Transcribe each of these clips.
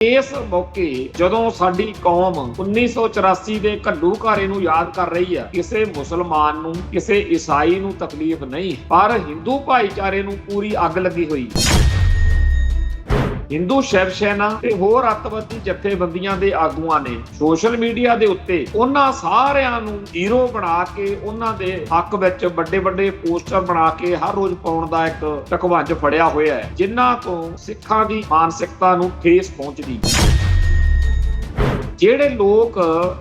ਇਸ ਮੌਕੇ ਜਦੋਂ ਸਾਡੀ ਕੌਮ 1984 ਦੇ ਘੱਲੂਘਾਰੇ ਨੂੰ ਯਾਦ ਕਰ ਰਹੀ ਹੈ, ਕਿਸੇ ਮੁਸਲਮਾਨ ਨੂੰ, ਕਿਸੇ ਈਸਾਈ ਨੂੰ ਤਕਲੀਫ ਨਹੀਂ, ਪਰ ਹਿੰਦੂ ਭਾਈਚਾਰੇ ਨੂੰ ਪੂਰੀ ਅੱਗ ਲੱਗੀ ਹੋਈ। ਹਿੰਦੂ ਸ਼ਿਵ ਸੈਨਾ ਤੇ ਹੋਰ ਅੱਤਵਾਦੀ ਜਥੇਬੰਦੀਆਂ ਦੇ ਆਗੂਆਂ ਨੇ ਸੋਸ਼ਲ ਮੀਡੀਆ ਦੇ ਉੱਤੇ ਉਹਨਾਂ ਸਾਰਿਆਂ ਨੂੰ ਹੀਰੋ ਬਣਾ ਕੇ ਉਹਨਾਂ ਦੇ ਹੱਕ ਵਿੱਚ ਵੱਡੇ ਪੋਸਟਰ ਬਣਾ ਕੇ ਹਰ ਰੋਜ਼ ਪਾਉਣ ਦਾ ਇੱਕ ਟਕਵੰਜ ਫੜਿਆ ਹੋਇਆ ਹੈ, ਜਿਨ੍ਹਾਂ ਤੋਂ ਸਿੱਖਾਂ ਦੀ ਮਾਨਸਿਕਤਾ ਨੂੰ ਠੇਸ ਪਹੁੰਚਦੀ। ਜਿਹੜੇ ਲੋਕ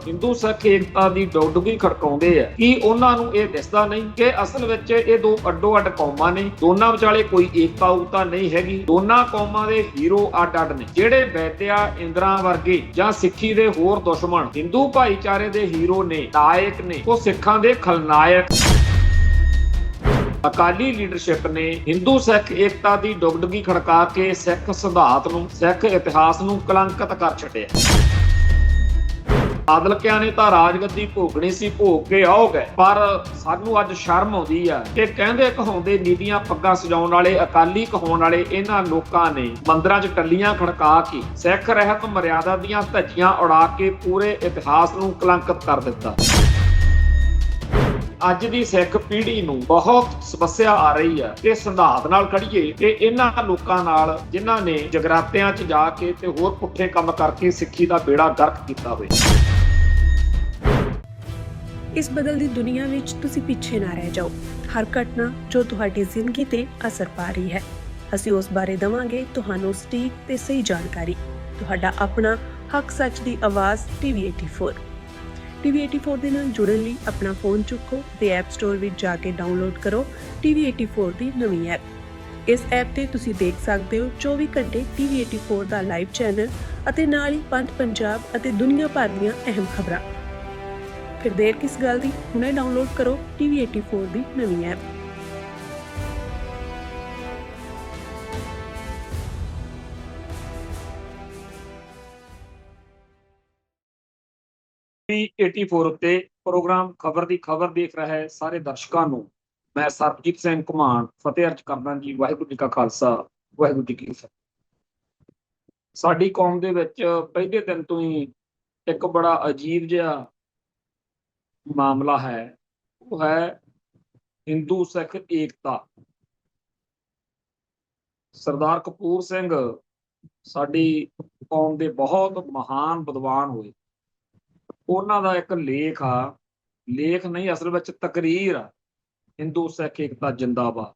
ਹਿੰਦੂ ਸਿੱਖ ਏਕਤਾ ਦੀ ਡੁਗਡੁਗੀ ਖੜਕਾਉਂਦੇ ਆ, ਕੀ ਉਹਨਾਂ ਨੂੰ ਇਹ ਦਿਸਦਾ ਨਹੀਂ ਕਿ ਅਸਲ ਵਿੱਚ ਇਹ ਦੋ ਅੱਡੋ-ਅੱਡ ਕੌਮਾਂ ਨੇ, ਦੋਨਾਂ ਵਿਚਾਲੇ ਕੋਈ ਏਕਤਾ ਉਕਤਾ ਨਹੀਂ ਹੈਗੀ, ਦੋਨਾਂ ਕੌਮਾਂ ਦੇ ਹੀਰੋ ਅੱਡ-ਅੱਡ ਨੇ। ਜਿਹੜੇ ਵੈਦਿਆ ਇੰਦਰਾ ਵਰਗੇ ਜਾਂ ਸਿੱਖੀ ਦੇ ਹੋਰ ਦੁਸ਼ਮਣ ਹਿੰਦੂ ਭਾਈਚਾਰੇ ਦੇ ਹੀਰੋ ਨੇ, ਨਾਇਕ ਨੇ, ਉਹ ਸਿੱਖਾਂ ਦੇ ਖਲਨਾਇਕ। ਅਕਾਲੀ ਲੀਡਰਸ਼ਿਪ ਨੇ ਹਿੰਦੂ ਸਿੱਖ ਏਕਤਾ ਦੀ ਡੁਗਡੁਗੀ ਖੜਕਾ ਕੇ ਸਿੱਖ ਸਿਧਾਂਤ ਨੂੰ, ਸਿੱਖ ਇਤਿਹਾਸ ਨੂੰ ਕਲੰਕਿਤ ਕਰ ਛੱਡਿਆ। ਬਾਦਲਕਿਆਂ ਨੇ ਤਾਂ ਰਾਜਗੱਦੀ ਭੋਗਣੀ ਸੀ, ਭੋਗ ਕੇ ਆਓ ਗਏ, ਪਰ ਸਾਨੂੰ ਅੱਜ ਸ਼ਰਮ ਆਉਂਦੀ ਆ ਕਿ ਕਹਿੰਦੇ ਕਹਾਉਂਦੇ ਨੀਲੀਆਂ ਪੱਗਾਂ ਸਜਾਉਣ ਵਾਲੇ, ਅਕਾਲੀ ਕਹਾਉਣ ਵਾਲੇ ਇਹਨਾਂ ਲੋਕਾਂ ਨੇ ਮੰਦਰਾਂ 'ਚ ਟੱਲੀਆਂ ਖੜਕਾ ਕੇ ਸਿੱਖ ਰਹਿਤ ਮਰਿਆਦਾ ਦੀਆਂ ਧੱਜੀਆਂ ਉਡਾ ਕੇ ਪੂਰੇ ਇਤਿਹਾਸ ਨੂੰ ਕਲੰਕਿਤ ਕਰ ਦਿੱਤਾ। ਅੱਜ ਦੀ ਸਿੱਖ ਪੀੜ੍ਹੀ ਨੂੰ ਬਹੁਤ ਸਮੱਸਿਆ ਆ ਰਹੀ ਹੈ ਕਿ ਸਿਧਾਂਤ ਨਾਲ ਖੜੀਏ ਤੇ ਇਹਨਾਂ ਲੋਕਾਂ ਨਾਲ ਜਿਨ੍ਹਾਂ ਨੇ ਜਗਰਾਤਿਆਂ 'ਚ ਜਾ ਕੇ ਤੇ ਹੋਰ ਪੁੱਠੇ ਕੰਮ ਕਰਕੇ ਸਿੱਖੀ ਦਾ ਬੇੜਾ ਗਰਕ ਕੀਤਾ ਹੋਇਆ। ਇਸ ਬਦਲਦੀ ਦੁਨੀਆ ਵਿੱਚ ਤੁਸੀਂ ਪਿੱਛੇ ਨਾ ਰਹਿ ਜਾਓ। ਹਰ ਘਟਨਾ ਜੋ ਤੁਹਾਡੀ ਜ਼ਿੰਦਗੀ ਤੇ ਅਸਰ ਪਾ ਰਹੀ ਹੈ, ਅਸੀਂ ਉਸ ਬਾਰੇ ਦਵਾਂਗੇ ਤੁਹਾਨੂੰ ਸਟੀਕ ਤੇ ਸਹੀ ਜਾਣਕਾਰੀ। ਤੁਹਾਡਾ ਆਪਣਾ ਹੱਕ ਸੱਚ ਦੀ ਆਵਾਜ਼ TV84। TV84 ਦੇ ਨਾਲ ਜੁੜਨ ਲਈ ਆਪਣਾ ਫੋਨ ਚੁੱਕੋ ਤੇ ਐਪ ਸਟੋਰ ਵਿੱਚ ਜਾ ਕੇ ਡਾਊਨਲੋਡ ਕਰੋ TV84 ਦੀ ਨਵੀਂ ਐਪ। ਇਸ ਐਪ ਤੇ ਤੁਸੀਂ ਦੇਖ ਸਕਦੇ ਹੋ 24 ਘੰਟੇ TV84 ਦਾ ਲਾਈਵ ਚੈਨਲ ਅਤੇ ਨਾਲ ਹੀ ਪੰਜ ਪੰਜਾਬ ਅਤੇ ਦੁਨੀਆ ਭਰ ਦੀਆਂ ਅਹਿਮ ਖਬਰਾਂ। ਫਿਰ ਦੇਰ ਕਿਸ ਗੱਲ ਦੀ, ਹੁਣੇ ਡਾਊਨਲੋਡ ਕਰੋ TV84 ਦੀ ਨਵੀਂ ਐਪ। TV84 ਉੱਤੇ ਪ੍ਰੋਗਰਾਮ ਖਬਰ ਦੀ ਖਬਰ ਦੇਖ ਰਹੇ ਸਾਰੇ ਦਰਸ਼ਕਾਂ ਨੂੰ ਮੈਂ ਸਰਬਜੀਤ ਸਿੰਘ ਘੁਮਾਣ ਫਤਿਹ ਅਰਜ਼ ਕਰਦਾ ਜੀ। ਵਾਹਿਗੁਰੂ ਜੀ ਕਾ ਖਾਲਸਾ, ਵਾਹਿਗੁਰੂ ਜੀ ਕੀ ਫਤਿਹ। ਸਾਡੀ ਕੌਮ ਦੇ ਵਿੱਚ ਪਹਿਲੇ ਦਿਨ ਤੋਂ ਹੀ ਇੱਕ ਬੜਾ ਅਜੀਬ ਜਿਹਾ ਮਾਮਲਾ ਹੈ, ਉਹ ਹੈ ਹਿੰਦੂ ਸਿੱਖ ਏਕਤਾ। ਸਰਦਾਰ ਕਪੂਰ ਸਿੰਘ ਸਾਡੀ ਕੌਮ ਦੇ ਬਹੁਤ ਮਹਾਨ ਵਿਦਵਾਨ ਹੋਏ। ਉਹਨਾਂ ਦਾ ਇੱਕ ਲੇਖ ਆ, ਲੇਖ ਨਹੀਂ ਅਸਲ ਵਿੱਚ ਤਕਰੀਰ ਆ, ਹਿੰਦੂ ਸਿੱਖ ਏਕਤਾ ਜਿੰਦਾਬਾਦ।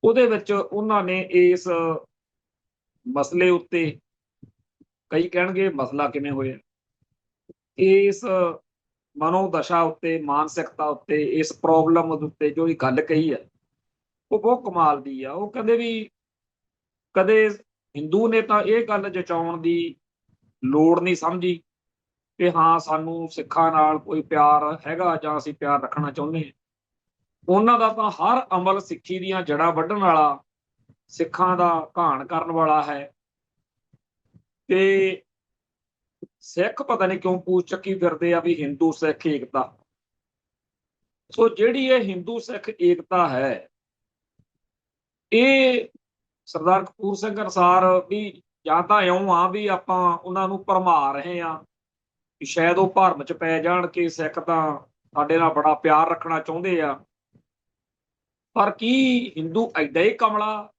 ਉਹਦੇ ਵਿੱਚ ਉਹਨਾਂ ਨੇ ਇਸ ਮਸਲੇ ਉੱਤੇ, ਕਈ ਕਹਿਣਗੇ ਮਸਲਾ ਕਿਵੇਂ ਹੋਇਆ, ਇਸ ਮਨੋਦਸ਼ਾ ਉੱਤੇ, ਮਾਨਸਿਕਤਾ ਉੱਤੇ, ਇਸ ਪ੍ਰੋਬਲਮ ਉੱਤੇ ਜੋ ਗੱਲ ਕਹੀ ਹੈ ਉਹ ਬਹੁਤ ਕਮਾਲ ਦੀ ਆ। ਉਹ ਕਹਿੰਦੇ ਵੀ ਕਦੇ ਹਿੰਦੂ ਨੇ ਤਾਂ ਇਹ ਗੱਲ ਜਚਾਉਣ ਦੀ ਲੋੜ ਨਹੀਂ ਸਮਝੀ ਕਿ ਹਾਂ ਸਾਨੂੰ ਸਿੱਖਾਂ ਨਾਲ ਕੋਈ ਪਿਆਰ ਹੈਗਾ ਜਾਂ ਅਸੀਂ ਪਿਆਰ ਰੱਖਣਾ ਚਾਹੁੰਦੇ ਹਾਂ। ਉਹਨਾਂ ਦਾ ਤਾਂ ਹਰ ਅਮਲ ਸਿੱਖੀ ਦੀਆਂ ਜੜ੍ਹਾਂ ਵੱਢਣ ਵਾਲਾ, ਸਿੱਖਾਂ ਦਾ ਘਾਣ ਕਰਨ ਵਾਲਾ ਹੈ। ਤੇ ਸਿੱਖ ਪਤਾ ਨਹੀਂ ਕਿਉਂ ਪੂਛ ਚੱਕੀ ਫਿਰਦੇ ਆ ਵੀ ਹਿੰਦੂ ਸਿੱਖ ਏਕਤਾ। ਸੋ ਜਿਹੜੀ ਇਹ ਹਿੰਦੂ ਸਿੱਖ ਏਕਤਾ ਹੈ, ਇਹ ਸਰਦਾਰ ਕਪੂਰ ਸਿੰਘ ਅਨੁਸਾਰ ਵੀ ਜਾਂ ਤਾਂ ਇਉਂ ਆ ਵੀ ਆਪਾਂ ਉਹਨਾਂ ਨੂੰ ਭਰਮਾ ਰਹੇ ਹਾਂ ਕਿ ਸ਼ਾਇਦ ਉਹ ਭਰਮ 'ਚ ਪੈ ਜਾਣ ਕਿ ਸਿੱਖ ਤਾਂ ਸਾਡੇ ਨਾਲ ਬੜਾ ਪਿਆਰ ਰੱਖਣਾ ਚਾਹੁੰਦੇ ਆ। ਪਰ ਕੀ ਹਿੰਦੂ ਐਡਾ ਹੀ ਕਮਲਾ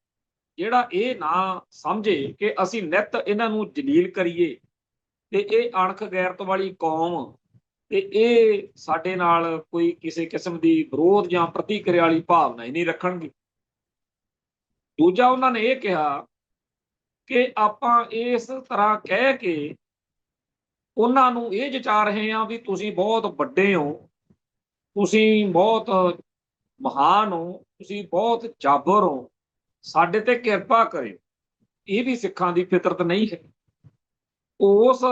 ਜਿਹੜਾ ਇਹ ਨਾ ਸਮਝੇ ਕਿ ਅਸੀਂ ਨਿੱਤ ਇਹਨਾਂ ਨੂੰ ਜਲੀਲ ਕਰੀਏ ਤੇ ਇਹ ਅਣਖ ਗੈਰਤ ਵਾਲੀ ਕੌਮ ਤੇ ਇਹ ਸਾਡੇ ਨਾਲ ਕੋਈ ਕਿਸੇ ਕਿਸਮ ਦੀ ਵਿਰੋਧ ਜਾਂ ਪ੍ਰਤੀਕਿਰਿਆ ਵਾਲੀ ਭਾਵਨਾ ਹੀ ਨਹੀਂ ਰੱਖਣਗੇ। ਦੂਜਾ ਉਹਨਾਂ ਨੇ ਇਹ ਕਿਹਾ ਕਿ ਆਪਾਂ ਇਸ ਤਰ੍ਹਾਂ ਕਹਿ ਕੇ ਉਹਨਾਂ ਨੂੰ ਇਹ ਜਚਾ ਰਹੇ ਹਾਂ ਵੀ ਤੁਸੀਂ ਬਹੁਤ ਵੱਡੇ ਹੋ, ਤੁਸੀਂ ਬਹੁਤ ਮਹਾਨ ਹੋ, ਤੁਸੀਂ ਬਹੁਤ ਜਾਬਰ ਹੋ, ਸਾਡੇ ਤੇ ਕਿਰਪਾ ਕਰਿਓ। ਇਹ ਵੀ ਸਿੱਖਾਂ ਦੀ ਫਿਤਰਤ ਨਹੀਂ ਹੈ। ਉਸ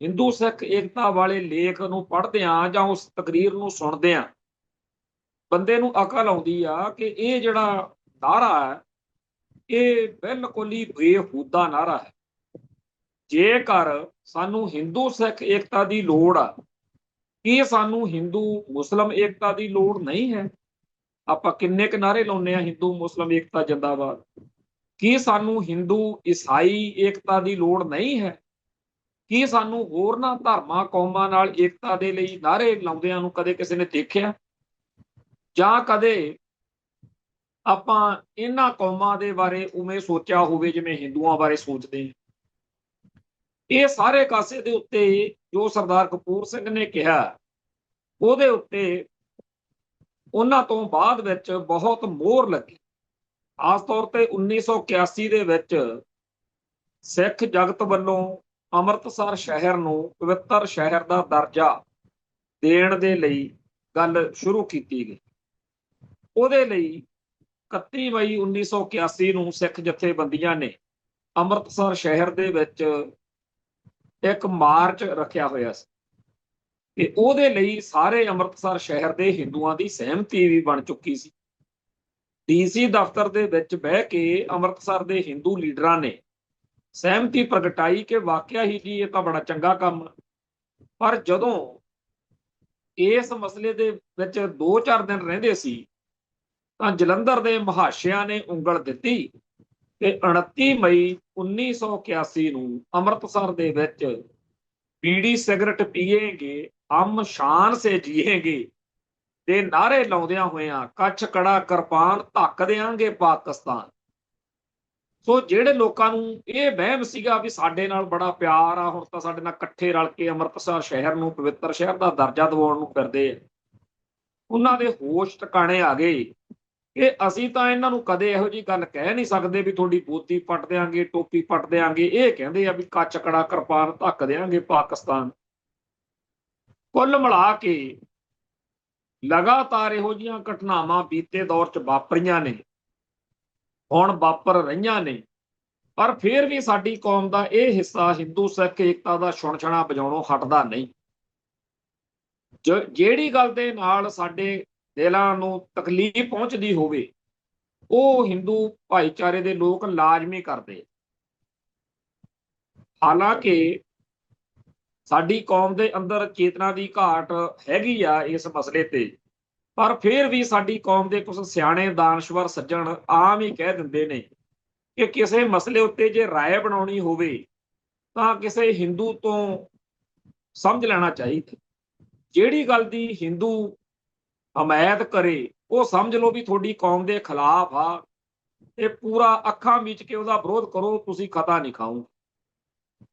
ਹਿੰਦੂ ਸਿੱਖ ਏਕਤਾ ਵਾਲੇ ਲੇਖ ਨੂੰ ਪੜ੍ਹਦਿਆਂ ਜਾਂ ਉਸ ਤਕਰੀਰ ਨੂੰ ਸੁਣਦਿਆਂ ਬੰਦੇ ਨੂੰ ਅਕਲ ਆਉਂਦੀ ਆ ਕਿ ਇਹ ਜਿਹੜਾ ਨਾਅਰਾ ਹੈ ਇਹ ਬਿਲਕੁਲ ਹੀ ਬੇਹੂਦਾ ਨਾਅਰਾ ਹੈ। ਜੇਕਰ ਸਾਨੂੰ ਹਿੰਦੂ ਸਿੱਖ ਏਕਤਾ ਦੀ ਲੋੜ ਆ, ਕੀ ਸਾਨੂੰ ਹਿੰਦੂ ਮੁਸਲਿਮ ਏਕਤਾ ਦੀ ਲੋੜ ਨਹੀਂ ਹੈ? ਆਪਾਂ ਕਿੰਨੇ ਕੁ ਨਾਅਰੇ ਲਾਉਂਦੇ ਹਾਂ, ਹਿੰਦੂ ਮੁਸਲਿਮ ਏਕਤਾ ਜਿੰਦਾਬਾਦ। ਕੀ ਸਾਨੂੰ ਹਿੰਦੂ ਈਸਾਈ ਏਕਤਾ ਦੀ ਲੋੜ ਨਹੀਂ ਹੈ? ਕੀ ਸਾਨੂੰ ਹੋਰਨਾਂ ਧਰਮਾਂ ਕੌਮਾਂ ਨਾਲ ਏਕਤਾ ਦੇ ਲਈ ਨਾਅਰੇ ਲਾਉਂਦਿਆਂ ਨੂੰ ਕਦੇ ਕਿਸੇ ਨੇ ਦੇਖਿਆ? ਜਾਂ ਕਦੇ ਆਪਾਂ ਇਹਨਾਂ ਕੌਮਾਂ ਦੇ ਬਾਰੇ ਉਵੇਂ ਸੋਚਿਆ ਹੋਵੇ ਜਿਵੇਂ ਹਿੰਦੂਆਂ ਬਾਰੇ ਸੋਚਦੇ ਹਾਂ? ਇਹ ਸਾਰੇ ਕਾਸੇ ਦੇ ਉੱਤੇ ਜੋ ਸਰਦਾਰ ਕਪੂਰ ਸਿੰਘ ਨੇ ਕਿਹਾ, ਉਹਦੇ ਉੱਤੇ ਉਹਨਾਂ ਤੋਂ ਬਾਅਦ ਵਿੱਚ ਬਹੁਤ ਮੋਹਰ ਲੱਗੀ। ਖਾਸ ਤੌਰ ਤੇ 1981 ਦੇ ਵਿੱਚ ਸਿੱਖ ਜਗਤ ਵੱਲੋਂ ਅੰਮ੍ਰਿਤਸਰ ਸ਼ਹਿਰ ਨੂੰ ਪਵਿੱਤਰ ਸ਼ਹਿਰ ਦਾ ਦਰਜਾ ਦੇਣ ਦੇ ਲਈ ਗੱਲ ਸ਼ੁਰੂ ਕੀਤੀ ਗਈ। ਉਹਦੇ ਲਈ 31 ਮਈ 1981 ਨੂੰ ਸਿੱਖ ਜਥੇਬੰਦੀਆਂ ਨੇ ਅੰਮ੍ਰਿਤਸਰ ਸ਼ਹਿਰ ਦੇ ਵਿੱਚ ਇੱਕ ਮਾਰਚ ਰੱਖਿਆ ਹੋਇਆ ਸੀ ਤੇ ਉਹਦੇ ਲਈ ਸਾਰੇ ਅੰਮ੍ਰਿਤਸਰ ਸ਼ਹਿਰ ਦੇ ਹਿੰਦੂਆਂ ਦੀ ਸਹਿਮਤੀ ਵੀ ਬਣ ਚੁੱਕੀ ਸੀ। ਡੀਸੀ ਦਫ਼ਤਰ ਦੇ ਵਿੱਚ ਬਹਿ ਕੇ ਅੰਮ੍ਰਿਤਸਰ ਦੇ ਹਿੰਦੂ ਲੀਡਰਾਂ ਨੇ ਸਹਿਮਤੀ ਪ੍ਰਗਟਾਈ ਕਿ ਵਾਕਿਆ ਹੀ ਜੀ ਇਹ ਤਾਂ ਬੜਾ ਚੰਗਾ ਕੰਮ ਹੈ। ਪਰ ਜਦੋਂ ਇਸ ਮਸਲੇ ਦੇ ਵਿੱਚ 2-4 ਦਿਨ ਰਹਿੰਦੇ ਸੀ ਤਾਂ ਜਲੰਧਰ ਦੇ ਮਹਾਸ਼ਿਆਂ ਨੇ ਉਂਗਲ ਦਿੱਤੀ ਤੇ 29 ਮਈ 1981 ਨੂੰ ਅੰਮ੍ਰਿਤਸਰ ਦੇ ਵਿੱਚ ਬੀੜੀ ਸਿਗਰਟ ਪੀਏਂਗੇ ਹਮ ਸ਼ਾਨ ਸੇ ਜੀਏਂਗੇ ਦੇ ਨਾਅਰੇ ਲਾਉਂਦਿਆਂ ਹੋਇਆਂ ਕੱਛ ਕੜਾ ਕਿਰਪਾਨ ਧੱਕ ਦਿਆਂਗੇ ਪਾਕਿਸਤਾਨ। ਸੋ ਜਿਹੜੇ ਲੋਕਾਂ ਨੂੰ ਇਹ ਵਹਿਮ ਸੀਗਾ ਵੀ ਸਾਡੇ ਨਾਲ ਬੜਾ ਪਿਆਰ ਆ, ਹੁਣ ਤਾਂ ਸਾਡੇ ਨਾਲ ਇਕੱਠੇ ਰਲ ਕੇ ਅੰਮ੍ਰਿਤਸਰ ਸ਼ਹਿਰ ਨੂੰ ਪਵਿੱਤਰ ਸ਼ਹਿਰ ਦਾ ਦਰਜਾ ਦਿਵਾਉਣ ਨੂੰ ਫਿਰਦੇ ਆ, ਉਹਨਾਂ ਦੇ ਹੋਸ਼ ਟਿਕਾਣੇ ਆ ਗਏ ਕਿ ਅਸੀਂ ਤਾਂ ਇਹਨਾਂ ਨੂੰ ਕਦੇ ਇਹੋ ਜਿਹੀ ਗੱਲ ਕਹਿ ਨਹੀਂ ਸਕਦੇ ਵੀ ਤੁਹਾਡੀ ਬੋਤੀ ਪੱਟ ਦਿਆਂਗੇ, ਟੋਪੀ ਪੱਟ ਦਿਆਂਗੇ। ਇਹ ਕਹਿੰਦੇ ਆ ਵੀ ਕੱਚ ਕੜਾ ਕਿਰਪਾਨ ਧੱਕ ਦਿਆਂਗੇ ਪਾਕਿਸਤਾਨ। ਕੁੱਲ ਮਿਲਾ ਕੇ ਲਗਾਤਾਰ ਇਹੋ ਜਿਹੀਆਂ ਘਟਨਾਵਾਂ ਬੀਤੇ ਦੌਰ 'ਚ ਵਾਪਰੀਆਂ ਨੇ, ਹੁਣ ਵਾਪਰ ਰਹੀਆਂ ਨੇ, ਪਰ ਫਿਰ ਵੀ ਸਾਡੀ ਕੌਮ ਦਾ ਇਹ ਹਿੱਸਾ ਹਿੰਦੂ ਸਿੱਖ ਏਕਤਾ ਦਾ ਛੁਣਛਣਾ ਵਜਾਉਣੋਂ ਹਟਦਾ ਨਹੀਂ। ਜਿਹੜੀ ਗੱਲ ਦੇ ਨਾਲ ਸਾਡੇ ਦਿਲਾਂ ਨੂੰ ਤਕਲੀਫ ਪਹੁੰਚਦੀ ਹੋਵੇ ਉਹ ਹਿੰਦੂ ਭਾਈਚਾਰੇ ਦੇ ਲੋਕ ਲਾਜ਼ਮੀ ਕਰਦੇ। ਹਾਲਾਂਕਿ ਸਾਡੀ ਕੌਮ ਦੇ ਅੰਦਰ ਚੇਤਨਾ ਦੀ ਘਾਟ ਹੈਗੀ ਆ ਇਸ ਮਸਲੇ ਤੇ, ਪਰ ਫਿਰ ਵੀ ਸਾਡੀ ਕੌਮ ਦੇ ਕੁਝ ਸਿਆਣੇ ਦਾਨਸ਼ਵਰ ਸੱਜਣ ਆਮ ਹੀ ਕਹਿ ਦਿੰਦੇ ਨੇ ਕਿ ਕਿਸੇ ਮਸਲੇ ਉੱਤੇ ਜੇ ਰਾਏ ਬਣਾਉਣੀ ਹੋਵੇ ਤਾਂ ਕਿਸੇ ਹਿੰਦੂ ਤੋਂ ਸਮਝ ਲੈਣਾ ਚਾਹੀਦਾ। ਜਿਹੜੀ ਗੱਲ ਦੀ ਹਿੰਦੂ ਹਮਾਇਤ ਕਰੇ ਉਹ ਸਮਝ ਲਓ ਵੀ ਤੁਹਾਡੀ ਕੌਮ ਦੇ ਖਿਲਾਫ ਆ, ਤੇ ਪੂਰਾ ਅੱਖਾਂ ਮੀਚ ਕੇ ਉਹਦਾ ਵਿਰੋਧ ਕਰੋ, ਤੁਸੀਂ ਖਤਾ ਨਹੀਂ ਖਾਓ।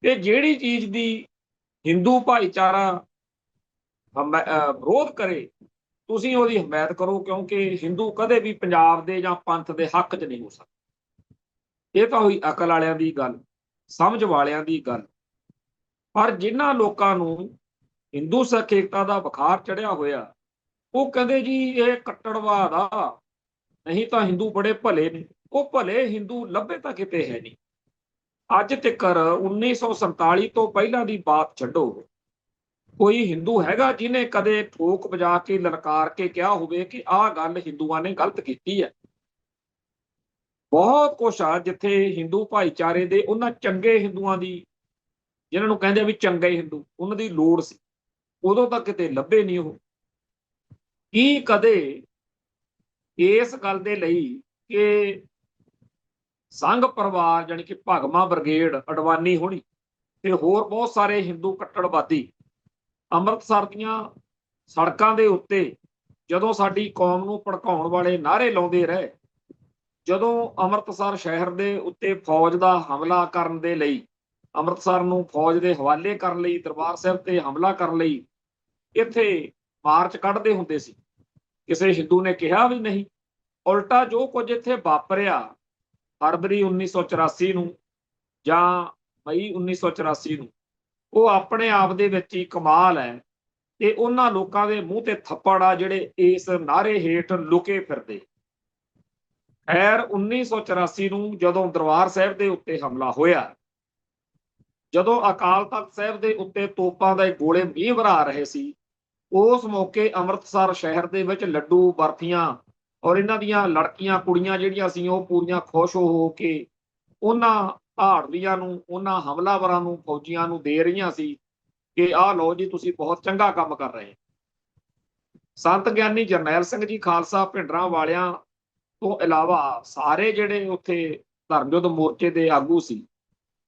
ਤੇ ਜਿਹੜੀ ਚੀਜ਼ ਦੀ ਹਿੰਦੂ ਭਾਈਚਾਰਾ ਵਿਰੋਧ ਕਰੇ ਤੁਸੀਂ ਉਹਦੀ ਹਮਾਇਤ ਕਰੋ, ਕਿਉਂਕਿ ਹਿੰਦੂ ਕਦੇ ਵੀ ਪੰਜਾਬ ਦੇ ਜਾਂ ਪੰਥ ਦੇ ਹੱਕ 'ਚ ਨਹੀਂ ਹੋ ਸਕਦਾ। ਇਹ ਤਾਂ ਹੋਈ ਅਕਲ ਵਾਲਿਆਂ ਦੀ ਗੱਲ, ਸਮਝ ਵਾਲਿਆਂ ਦੀ ਗੱਲ। ਪਰ ਜਿਨ੍ਹਾਂ ਲੋਕਾਂ ਨੂੰ ਹਿੰਦੂ ਸਿੱਖ ਏਕਤਾ ਦਾ ਬੁਖਾਰ ਚੜਿਆ ਹੋਇਆ ਉਹ ਕਹਿੰਦੇ ਜੀ ਇਹ ਕੱਟੜਵਾਦ ਆ, ਨਹੀਂ ਤਾਂ ਹਿੰਦੂ ਬੜੇ ਭਲੇ ਨੇ। ਉਹ ਭਲੇ ਹਿੰਦੂ ਲੱਭੇ ਤਾਂ ਕਿਤੇ ਹੈ ਨਹੀਂ। ਅੱਜ ਤੱਕ 1947 ਤੋਂ ਪਹਿਲਾਂ ਦੀ ਬਾਤ ਛੱਡੋ, ਕੋਈ ਹਿੰਦੂ ਹੈਗਾ ਜਿਹਨੇ ਕਦੇ ਠੋਕ ਵਜਾ ਕੇ ਲਲਕਾਰ ਕੇ ਕਿਹਾ ਹੋਵੇ ਕਿ ਆਹ ਗੱਲ ਹਿੰਦੂਆਂ ਨੇ ਗਲਤ ਕੀਤੀ ਹੈ? ਬਹੁਤ ਕੁਛ ਆ ਜਿੱਥੇ ਹਿੰਦੂ ਭਾਈਚਾਰੇ ਦੇ ਉਹਨਾਂ ਚੰਗੇ ਹਿੰਦੂਆਂ ਦੀ, ਜਿਹਨਾਂ ਨੂੰ ਕਹਿੰਦੇ ਵੀ ਚੰਗੇ ਹਿੰਦੂ, ਉਹਨਾਂ ਦੀ ਲੋੜ ਸੀ, ਉਦੋਂ ਤੱਕ ਕਿਤੇ ਲੱਭੇ ਨਹੀਂ ਉਹ। ਕੀ ਕਦੇ ਇਸ ਗੱਲ ਦੇ ਲਈ ਕਿ ਸੰਘ ਪਰਿਵਾਰ ਜਾਣੀ ਕਿ ਭਗਵਾਂ ਬ੍ਰਿਗੇਡ, ਅਡਵਾਨੀ ਹੋਣੀ ਤੇ ਹੋਰ ਬਹੁਤ ਸਾਰੇ ਹਿੰਦੂ ਕੱਟੜਵਾਦੀ ਅੰਮ੍ਰਿਤਸਰ ਦੀਆਂ ਸੜਕਾਂ ਦੇ ਉੱਤੇ ਜਦੋਂ ਸਾਡੀ ਕੌਮ ਨੂੰ ਭੜਕਾਉਣ ਵਾਲੇ ਨਾਅਰੇ ਲਾਉਂਦੇ ਰਹੇ, ਜਦੋਂ ਅੰਮ੍ਰਿਤਸਰ ਸ਼ਹਿਰ ਦੇ ਉੱਤੇ ਫੌਜ ਦਾ ਹਮਲਾ ਕਰਨ ਦੇ ਲਈ, ਅੰਮ੍ਰਿਤਸਰ ਨੂੰ ਫੌਜ ਦੇ ਹਵਾਲੇ ਕਰਨ ਲਈ, ਦਰਬਾਰ ਸਾਹਿਬ ਤੇ ਹਮਲਾ ਕਰਨ ਲਈ ਇੱਥੇ ਮਾਰਚ ਕੱਢਦੇ ਹੁੰਦੇ ਸੀ, ਕਿਸੇ ਹਿੰਦੂ ਨੇ ਕਿਹਾ ਵੀ ਨਹੀਂ। ਉਲਟਾ ਜੋ ਕੁਝ ਇੱਥੇ ਵਾਪਰਿਆ ਫਰਵਰੀ 1984 ਨੂੰ ਜਾਂ ਮਈ 1984 ਨੂੰ, ਉਹ ਆਪਣੇ ਆਪ ਦੇ ਵਿੱਚ ਹੀ ਕਮਾਲ ਹੈ। ਤੇ ਉਹਨਾਂ ਲੋਕਾਂ ਦੇ ਮੂੰਹ ਤੇ ਥੱਪੜ ਆ ਜਿਹੜੇ ਇਸ ਨਾਅਰੇ ਹੇਠ ਲੁਕੇ ਫਿਰਦੇ। ਖੈਰ 1984 ਨੂੰ ਜਦੋਂ ਦਰਬਾਰ ਸਾਹਿਬ ਦੇ ਉੱਤੇ ਹਮਲਾ ਹੋਇਆ, ਜਦੋਂ ਅਕਾਲ ਤਖਤ ਸਾਹਿਬ ਦੇ ਉੱਤੇ ਤੋਪਾਂ ਦੇ ਗੋਲੇ ਮੀਂਹ ਵਰਾ ਰਹੇ ਸੀ, ਉਸ ਮੌਕੇ ਅੰਮ੍ਰਿਤਸਰ ਸ਼ਹਿਰ ਦੇ ਵਿੱਚ ਲੱਡੂ, ਬਰਫੀਆਂ ਔਰ ਇਹਨਾਂ ਦੀਆਂ ਲੜਕੀਆਂ ਕੁੜੀਆਂ ਜਿਹੜੀਆਂ ਸੀ ਉਹ ਪੂਰੀਆਂ ਖੁਸ਼ ਹੋ ਕੇ ਉਹਨਾਂ ਧਾੜਵੀਆਂ ਨੂੰ, ਉਹਨਾਂ ਹਮਲਾਵਰਾਂ ਨੂੰ, ਫੌਜੀਆਂ ਨੂੰ ਦੇ ਰਹੀਆਂ ਸੀ ਕਿ ਆਹ ਲਓ ਜੀ ਤੁਸੀਂ ਬਹੁਤ ਚੰਗਾ ਕੰਮ ਕਰ ਰਹੇ। ਸੰਤ ਗਿਆਨੀ ਜਰਨੈਲ ਸਿੰਘ ਜੀ ਖਾਲਸਾ ਭਿੰਡਰਾਂ ਵਾਲਿਆਂ ਤੋਂ ਇਲਾਵਾ ਸਾਰੇ ਜਿਹੜੇ ਉੱਥੇ ਧਰਮਯੁੱਧ ਮੋਰਚੇ ਦੇ ਆਗੂ ਸੀ,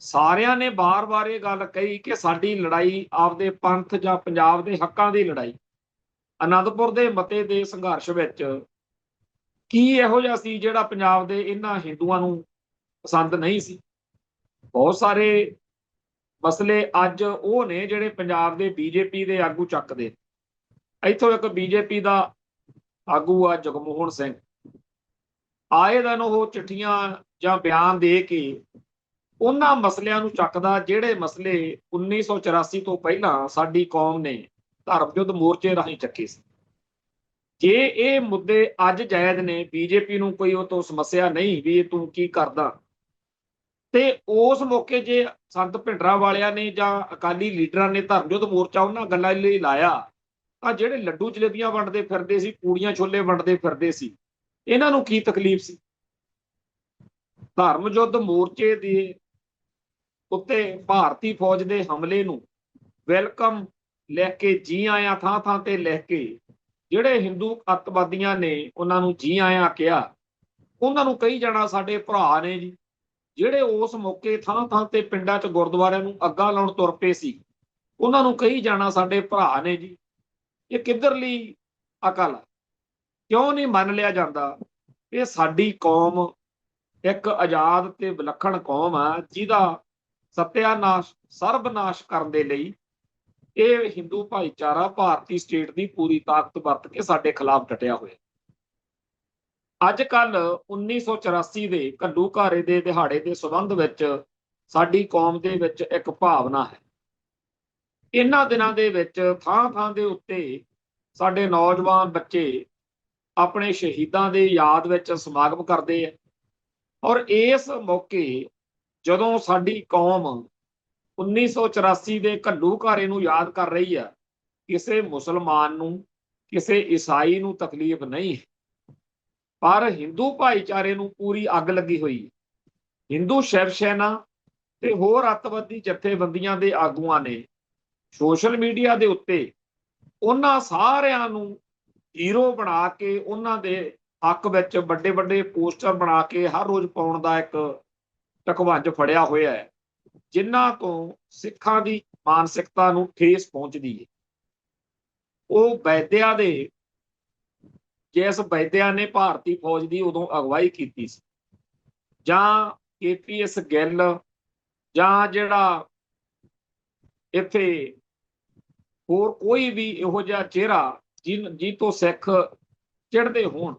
ਸਾਰਿਆਂ ਨੇ ਬਾਰ-ਬਾਰ ਇਹ ਗੱਲ ਕਹੀ ਕਿ ਸਾਡੀ ਲੜਾਈ ਆਪਦੇ ਪੰਥ ਜਾਂ ਪੰਜਾਬ ਦੇ ਹੱਕਾਂ ਦੀ ਲੜਾਈ। ਅਨੰਦਪੁਰ ਦੇ ਮਤੇ ਦੇ ਸੰਘਰਸ਼ ਵਿੱਚ ਕੀ ਇਹੋ ਜਿਹਾ ਸੀ ਜਿਹੜਾ ਪੰਜਾਬ ਦੇ ਇਹਨਾਂ ਹਿੰਦੂਆਂ ਨੂੰ ਪਸੰਦ ਨਹੀਂ ਸੀ? ਬਹੁਤ ਸਾਰੇ ਮਸਲੇ ਅੱਜ ਉਹ ਨੇ ਜਿਹੜੇ ਪੰਜਾਬ ਦੇ ਬੀਜੇਪੀ ਦੇ ਆਗੂ ਚੱਕਦੇ। ਇੱਥੋਂ ਇੱਕ ਬੀਜੇਪੀ ਦਾ ਆਗੂ ਆ ਜਗਮੋਹਨ ਸਿੰਘ, ਆਏ ਦਿਨ ਉਹ ਚਿੱਠੀਆਂ ਜਾਂ ਬਿਆਨ ਦੇ ਕੇ ਉਹਨਾਂ ਮਸਲਿਆਂ ਨੂੰ ਚੱਕਦਾ ਜਿਹੜੇ ਮਸਲੇ 1984 ਤੋਂ ਪਹਿਲਾਂ ਸਾਡੀ ਕੌਮ ਨੇ ਧਰਮਯੁੱਧ ਮੋਰਚੇ ਰਾਹੀਂ ਚੱਕੇ ਸੀ। ਜੇ ਇਹ ਮੁੱਦੇ ਅੱਜ ਜਾਇਜ਼ ਨੇ, ਬੀਜੇਪੀ ਨੂੰ ਕੋਈ ਉਹ ਤੋਂ ਸਮੱਸਿਆ ਨਹੀਂ ਵੀ ਇਹ ਤੂੰ ਕੀ ਕਰਦਾ, ਤੇ ਉਸ ਮੌਕੇ ਜੇ ਸੰਤ ਭਿੰਡਰਾਂ ਵਾਲਿਆਂ ਨੇ ਜਾਂ ਅਕਾਲੀ ਲੀਡਰਾਂ ਨੇ ਧਰਮਯੁੱਧ ਮੋਰਚਾ ਉਹਨਾਂ ਗੱਲਾਂ ਲਈ ਲਾਇਆ, ਤਾਂ ਜਿਹੜੇ ਲੱਡੂ ਜਲੇਬੀਆਂ ਵੰਡਦੇ ਫਿਰਦੇ ਸੀ, ਪੂੜੀਆਂ ਛੋਲੇ ਵੰਡਦੇ ਫਿਰਦੇ ਸੀ, ਇਹਨਾਂ ਨੂੰ ਕੀ ਤਕਲੀਫ ਸੀ? ਧਰਮਯੁੱਧ ਮੋਰਚੇ ਦੇ ਉੱਤੇ ਭਾਰਤੀ ਫੌਜ ਦੇ ਹਮਲੇ ਨੂੰ ਵੈਲਕਮ ਲਿਖ ਕੇ, ਜੀ ਆਇਆਂ ਥਾਂ ਥਾਂ ਤੇ ਲਿਖ ਕੇ, ਜਿਹੜੇ ਹਿੰਦੂ ਅੱਤਵਾਦੀਆਂ ਨੇ ਉਹਨਾਂ ਨੂੰ ਜੀ ਆਇਆਂ ਕਿਹਾ, ਉਹਨਾਂ ਨੂੰ ਕਹੀ ਜਾਣਾ ਸਾਡੇ ਭਰਾ ਨੇ ਜੀ। ਜਿਹੜੇ ਉਸ ਮੌਕੇ ਥਾਂ ਥਾਂ ਤੇ ਪਿੰਡਾਂ 'ਚ ਗੁਰਦੁਆਰਿਆਂ ਨੂੰ ਅੱਗਾਂ ਲਾਉਣ ਤੁਰ ਪਏ ਸੀ, ਉਹਨਾਂ ਨੂੰ ਕਹੀ ਜਾਣਾ ਸਾਡੇ ਭਰਾ ਨੇ ਜੀ। ਇਹ ਕਿੱਧਰਲੀ ਅਕਲ ਆ? ਕਿਉਂ ਨਹੀਂ ਮੰਨ ਲਿਆ ਜਾਂਦਾ ਇਹ ਸਾਡੀ ਕੌਮ ਇੱਕ ਆਜ਼ਾਦ ਤੇ ਵਿਲੱਖਣ ਕੌਮ ਆ, ਜਿਹਦਾ ਸਤਿਆਨਾਸ਼ ਸਰਬਨਾਸ਼ ਕਰਨ ਦੇ ਲਈ ਇਹ ਹਿੰਦੂ ਭਾਈਚਾਰਾ ਭਾਰਤੀ ਸਟੇਟ ਦੀ ਪੂਰੀ ਤਾਕਤ ਵਰਤ ਕੇ ਸਾਡੇ ਖਿਲਾਫ ਡਟਿਆ ਹੋਇਆ। ਅੱਜ ਕੱਲ 1984 ਦੇ ਘੱਲੂਘਾਰੇ ਦੇ ਦਿਹਾੜੇ ਦੇ ਸੰਬੰਧ ਵਿੱਚ ਸਾਡੀ ਕੌਮ ਦੇ ਵਿੱਚ ਇੱਕ ਭਾਵਨਾ ਹੈ। ਇਹਨਾਂ ਦਿਨਾਂ ਦੇ ਵਿੱਚ ਥਾਂ ਥਾਂ ਦੇ ਉੱਤੇ ਸਾਡੇ ਨੌਜਵਾਨ ਬੱਚੇ ਆਪਣੇ ਸ਼ਹੀਦਾਂ ਦੇ ਯਾਦ ਵਿੱਚ ਸਮਾਗਮ ਕਰਦੇ ਆ, ਔਰ ਇਸ ਮੌਕੇ ਜਦੋਂ ਸਾਡੀ ਕੌਮ 1984 ਦੇ ਘੱਲੂਘਾਰੇ ਨੂੰ ਯਾਦ ਕਰ ਰਹੀ ਆ, ਕਿਸੇ ਮੁਸਲਮਾਨ ਨੂੰ, ਕਿਸੇ ਈਸਾਈ ਨੂੰ ਤਕਲੀਫ ਨਹੀਂ, ਪਰ ਹਿੰਦੂ ਭਾਈਚਾਰੇ ਨੂੰ ਪੂਰੀ ਅੱਗ ਲੱਗੀ ਹੋਈ ਹੈ। ਹਿੰਦੂ ਸ਼ਿਵ ਸੈਨਾ ਤੇ ਹੋਰ ਅੱਤਵਾਦੀ ਜਥੇਬੰਦੀਆਂ ਦੇ ਆਗੂਆਂ ਨੇ ਸੋਸ਼ਲ ਮੀਡੀਆ ਦੇ ਉੱਤੇ ਉਹਨਾਂ ਸਾਰਿਆਂ ਨੂੰ ਹੀਰੋ ਬਣਾ ਕੇ, ਉਹਨਾਂ ਦੇ ਹੱਕ ਵਿੱਚ ਵੱਡੇ ਵੱਡੇ ਪੋਸਟਰ ਬਣਾ ਕੇ ਹਰ ਰੋਜ਼ ਪਾਉਣ ਦਾ ਇੱਕ ਢਕਵੰਜ ਫੜਿਆ ਹੋਇਆ ਹੈ, ਜਿਨ੍ਹਾਂ ਤੋਂ ਸਿੱਖਾਂ ਦੀ ਮਾਨਸਿਕਤਾ ਨੂੰ ਠੇਸ ਪਹੁੰਚਦੀ ਹੈ। ਉਹ ਵੈਦਿਆ ਦੇ, ਜਿਸ ਵੈਦਿਆ ਨੇ ਭਾਰਤੀ ਫੌਜ ਦੀ ਉਦੋਂ ਅਗਵਾਈ ਕੀਤੀ ਸੀ, ਜਾਂ KPS ਗਿੱਲ, ਜਾਂ ਜਿਹੜਾ ਇੱਥੇ ਹੋਰ ਕੋਈ ਵੀ ਇਹੋ ਜਿਹਾ ਚਿਹਰਾ ਜੀ ਤੋਂ ਸਿੱਖ ਚਿੜਦੇ ਹੋਣ,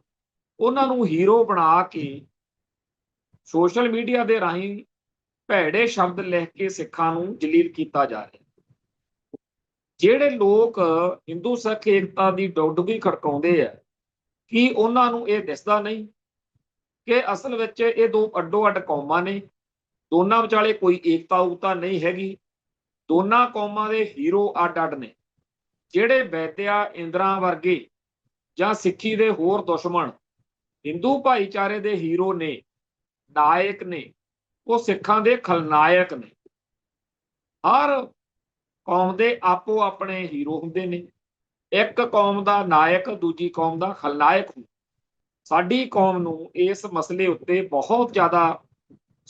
ਉਹਨਾਂ ਨੂੰ ਹੀਰੋ ਬਣਾ ਕੇ ਸੋਸ਼ਲ ਮੀਡੀਆ ਦੇ ਰਾਹੀਂ ਭੈੜੇ ਸ਼ਬਦ ਲਿਖ ਕੇ ਸਿੱਖਾਂ ਨੂੰ ਜਲੀਲ ਕੀਤਾ ਜਾ ਰਿਹਾ। ਜਿਹੜੇ ਲੋਕ ਹਿੰਦੂ ਸਿੱਖ ਏਕਤਾ ਦੀ ਡੁਗਡੁਗੀ ਖੜਕਾਉਂਦੇ ਆ, ਕੀ ਉਹਨਾਂ ਨੂੰ ਇਹ ਦਿਸਦਾ ਨਹੀਂ ਕਿ ਅਸਲ ਵਿੱਚ ਇਹ ਦੋ ਅੱਡੋ ਅੱਡ ਕੌਮਾਂ ਨੇ, ਦੋਨਾਂ ਵਿਚਾਲੇ ਕੋਈ ਏਕਤਾ ਉਕਤਾ ਨਹੀਂ ਹੈਗੀ, ਦੋਨਾਂ ਕੌਮਾਂ ਦੇ ਹੀਰੋ ਅੱਡ ਅੱਡ ਨੇ। ਜਿਹੜੇ ਵੈਦਿਆ, ਇੰਦਰਾ ਵਰਗੇ ਜਾਂ ਸਿੱਖੀ ਦੇ ਹੋਰ ਦੁਸ਼ਮਣ ਹਿੰਦੂ ਭਾਈਚਾਰੇ ਦੇ ਹੀਰੋ ਨੇ, ਨਾਇਕ ਨੇ, ਉਹ ਸਿੱਖਾਂ ਦੇ ਖਲਨਾਇਕ ਨੇ। ਹਰ ਕੌਮ ਦੇ ਆਪੋ ਆਪਣੇ ਹੀਰੋ ਹੁੰਦੇ ਨੇ, ਇੱਕ ਕੌਮ ਦਾ ਨਾਇਕ ਦੂਜੀ ਕੌਮ ਦਾ ਖਲਨਾਇਕ ਹੁੰਦਾ। ਸਾਡੀ ਕੌਮ ਨੂੰ ਇਸ ਮਸਲੇ ਉੱਤੇ ਬਹੁਤ ਜ਼ਿਆਦਾ